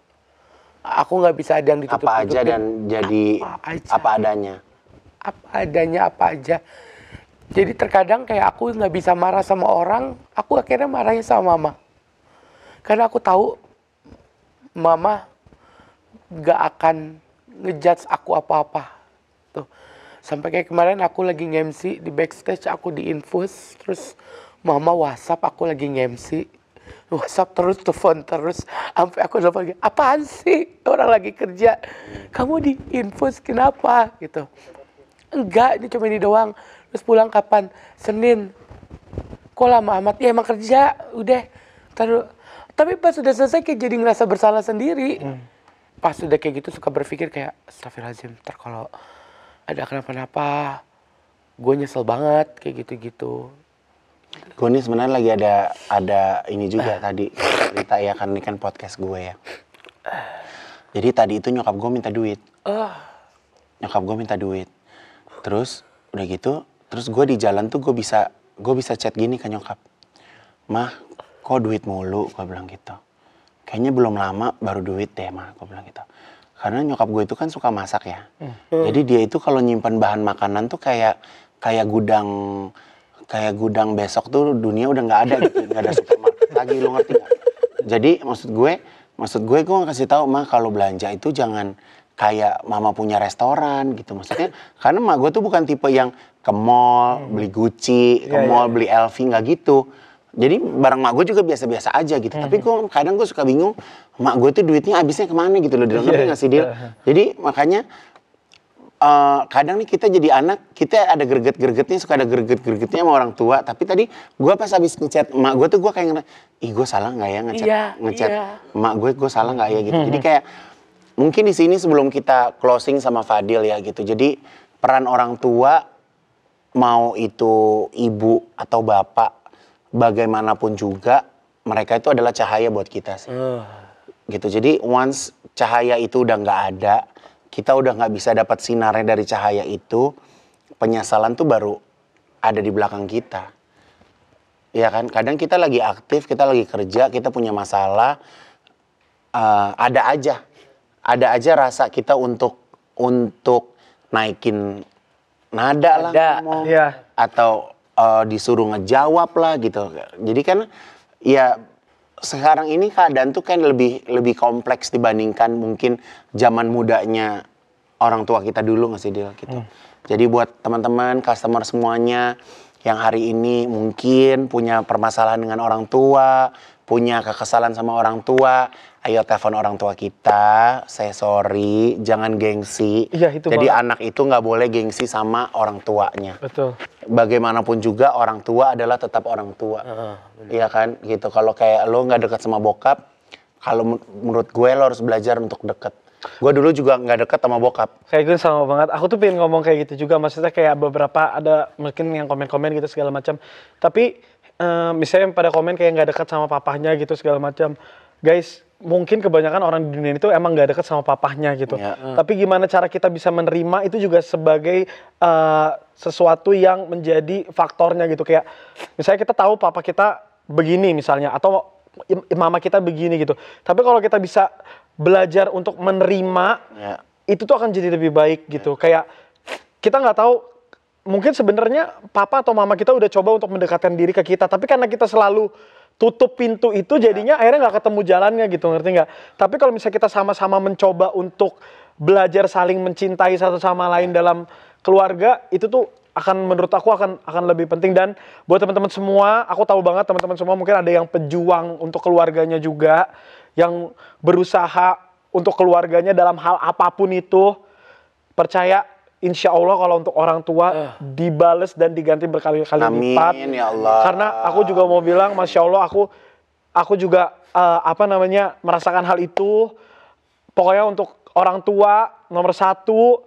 C: Aku nggak bisa ada yang ditutup-tutupin.
A: Apa aja dan jadi apa adanya.
C: Apa aja. Jadi terkadang kayak aku nggak bisa marah sama orang, aku akhirnya marahnya sama mama. Karena aku tahu mama nggak akan ngejudge aku apa-apa. Tuh. Sampai kayak kemarin aku lagi nge-MC di backstage, aku di infus, terus mama WhatsApp aku lagi nge-MC. WhatsApp terus, telepon terus, sampai aku telepon, apaan sih orang lagi kerja, kamu di infus kenapa gitu? Enggak, ini cuma ini doang. Terus pulang kapan? Senin. Kok lama amat? Ya emang kerja, udah. Taruh. Tapi pas sudah selesai kayak jadi ngerasa bersalah sendiri. Pas sudah kayak gitu suka berpikir kayak, astagfirullahaladzim, ntar kalau ada kenapa-napa, gue nyesel banget kayak gitu-gitu.
A: Gue nih sebenarnya lagi ada ini juga tadi cerita ya, kan ini kan podcast gue ya. Jadi tadi itu nyokap gue minta duit. Nyokap gue minta duit. Terus udah gitu, terus gue di jalan tuh gue bisa chat gini ke nyokap. Mah, kok duit mulu? Gue bilang gitu. Kayaknya belum lama baru duit deh, mah. Gue bilang gitu. Karena nyokap gue itu kan suka masak ya. Jadi dia itu kalau nyimpan bahan makanan tuh kayak gudang besok tuh dunia udah nggak ada gitu, nggak ada supermarket lagi, lo ngerti nggak? Jadi maksud gue ngasih tahu, mah kalau belanja itu jangan kayak mama punya restoran gitu, maksudnya karena mak gue tuh bukan tipe yang ke mall beli Gucci, ke mall beli LV, nggak gitu. Jadi barang mak gue juga biasa-biasa aja gitu. Tapi kadang gue suka bingung, mak gue tuh duitnya habisnya kemana gitu loh, ngerti nggak sih Dil? Jadi makanya kadang nih kita jadi anak, kita ada greget-gregetnya, suka ada greget-gregetnya sama orang tua. Tapi tadi gue pas habis ngechat emak gue tuh gue kayak ih gue salah nggak ya ngechat emak gue salah nggak ya gitu. Jadi kayak mungkin di sini sebelum kita closing sama Fadil ya gitu. Jadi peran orang tua, mau itu ibu atau bapak, bagaimanapun juga mereka itu adalah cahaya buat kita sih. Gitu. Jadi once cahaya itu udah nggak ada, kita udah nggak bisa dapat sinarnya dari cahaya itu, penyesalan tuh baru ada di belakang kita. Ya kan, kadang kita lagi aktif, kita lagi kerja, kita punya masalah, ada aja rasa kita untuk naikin nada lah ngomong, atau disuruh ngejawab lah gitu. Jadi kan ya sekarang ini keadaan tuh kan lebih kompleks dibandingkan mungkin zaman mudanya orang tua kita dulu, nggak sih Dil gitu. Jadi buat teman-teman customer semuanya yang hari ini mungkin punya permasalahan dengan orang tua, punya kekesalan sama orang tua, ayo telepon orang tua kita, say sorry, jangan gengsi. Jadi anak itu nggak boleh gengsi sama orang tuanya.
B: Betul.
A: Bagaimanapun juga orang tua adalah tetap orang tua. Iya kan, gitu. Kalau kayak lo nggak dekat sama bokap, kalau menurut gue lo harus belajar untuk deket. Gue dulu juga nggak deket sama bokap.
B: Kayak gue sama banget. Aku tuh pengen ngomong kayak gitu juga. Maksudnya kayak beberapa ada mungkin yang komen-komen gitu segala macam. Tapi misalnya pada komen kayak nggak dekat sama papahnya gitu segala macam. Guys, mungkin kebanyakan orang di dunia itu emang nggak dekat sama papahnya gitu. Tapi gimana cara kita bisa menerima itu juga sebagai sesuatu yang menjadi faktornya gitu. Kayak misalnya kita tahu papa kita begini misalnya, atau mama kita begini gitu. Tapi kalau kita bisa belajar untuk menerima, itu tuh akan jadi lebih baik gitu. Kayak kita nggak tahu, mungkin sebenarnya papa atau mama kita udah coba untuk mendekatkan diri ke kita, tapi karena kita selalu tutup pintu itu, jadinya akhirnya nggak ketemu jalannya gitu, ngerti nggak? Tapi kalau misalnya kita sama-sama mencoba untuk belajar saling mencintai satu sama lain dalam keluarga, itu tuh menurut aku akan lebih penting. Dan buat teman-teman semua, aku tahu banget teman-teman semua mungkin ada yang pejuang untuk keluarganya juga, yang berusaha untuk keluarganya dalam hal apapun itu. Percaya, insya Allah kalau untuk orang tua dibales dan diganti berkali-kali lipat.
A: Amin ya Allah.
B: Karena aku juga mau bilang, masya Allah, aku juga merasakan hal itu. Pokoknya untuk orang tua nomor satu,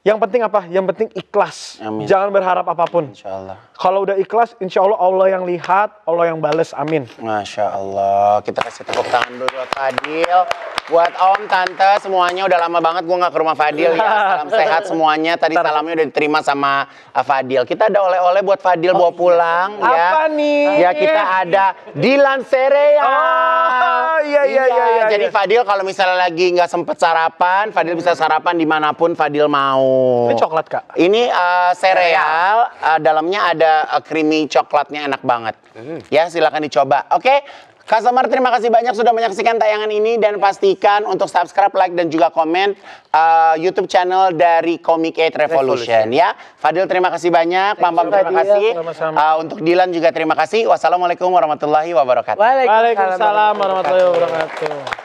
B: yang penting apa? Yang penting ikhlas.
A: Amin.
B: Jangan berharap apapun.
A: Insya Allah.
B: Kalau udah ikhlas, insya Allah Allah yang lihat, Allah yang bales. Amin.
A: Masya Allah. Kita kasih tepuk tangan dulu buat Fadil. Buat Om, Tante, semuanya udah lama banget gue gak ke rumah Fadil ya. Salam sehat semuanya. Tadi salamnya udah diterima sama Fadil. Kita ada oleh-oleh buat Fadil bawa pulang ya.
B: Apa nih?
A: Ya kita ada Dilan Sereal.
B: Oh, iya.
A: Jadi Fadil kalau misalnya lagi gak sempet sarapan, Fadil bisa sarapan dimanapun Fadil mau.
B: Ini coklat, Kak?
A: Ini sereal, dalamnya ada creamy coklatnya, enak banget. Ya silakan dicoba. Oke. Customer, terima kasih banyak sudah menyaksikan tayangan ini dan pastikan untuk subscribe, like dan juga komen YouTube channel dari Comic 8 Revolution ya. Fadil terima kasih banyak, Pam terima kasih. Untuk Dilan juga terima kasih. Wassalamualaikum warahmatullahi wabarakatuh.
B: Waalaikumsalam warahmatullahi wabarakatuh.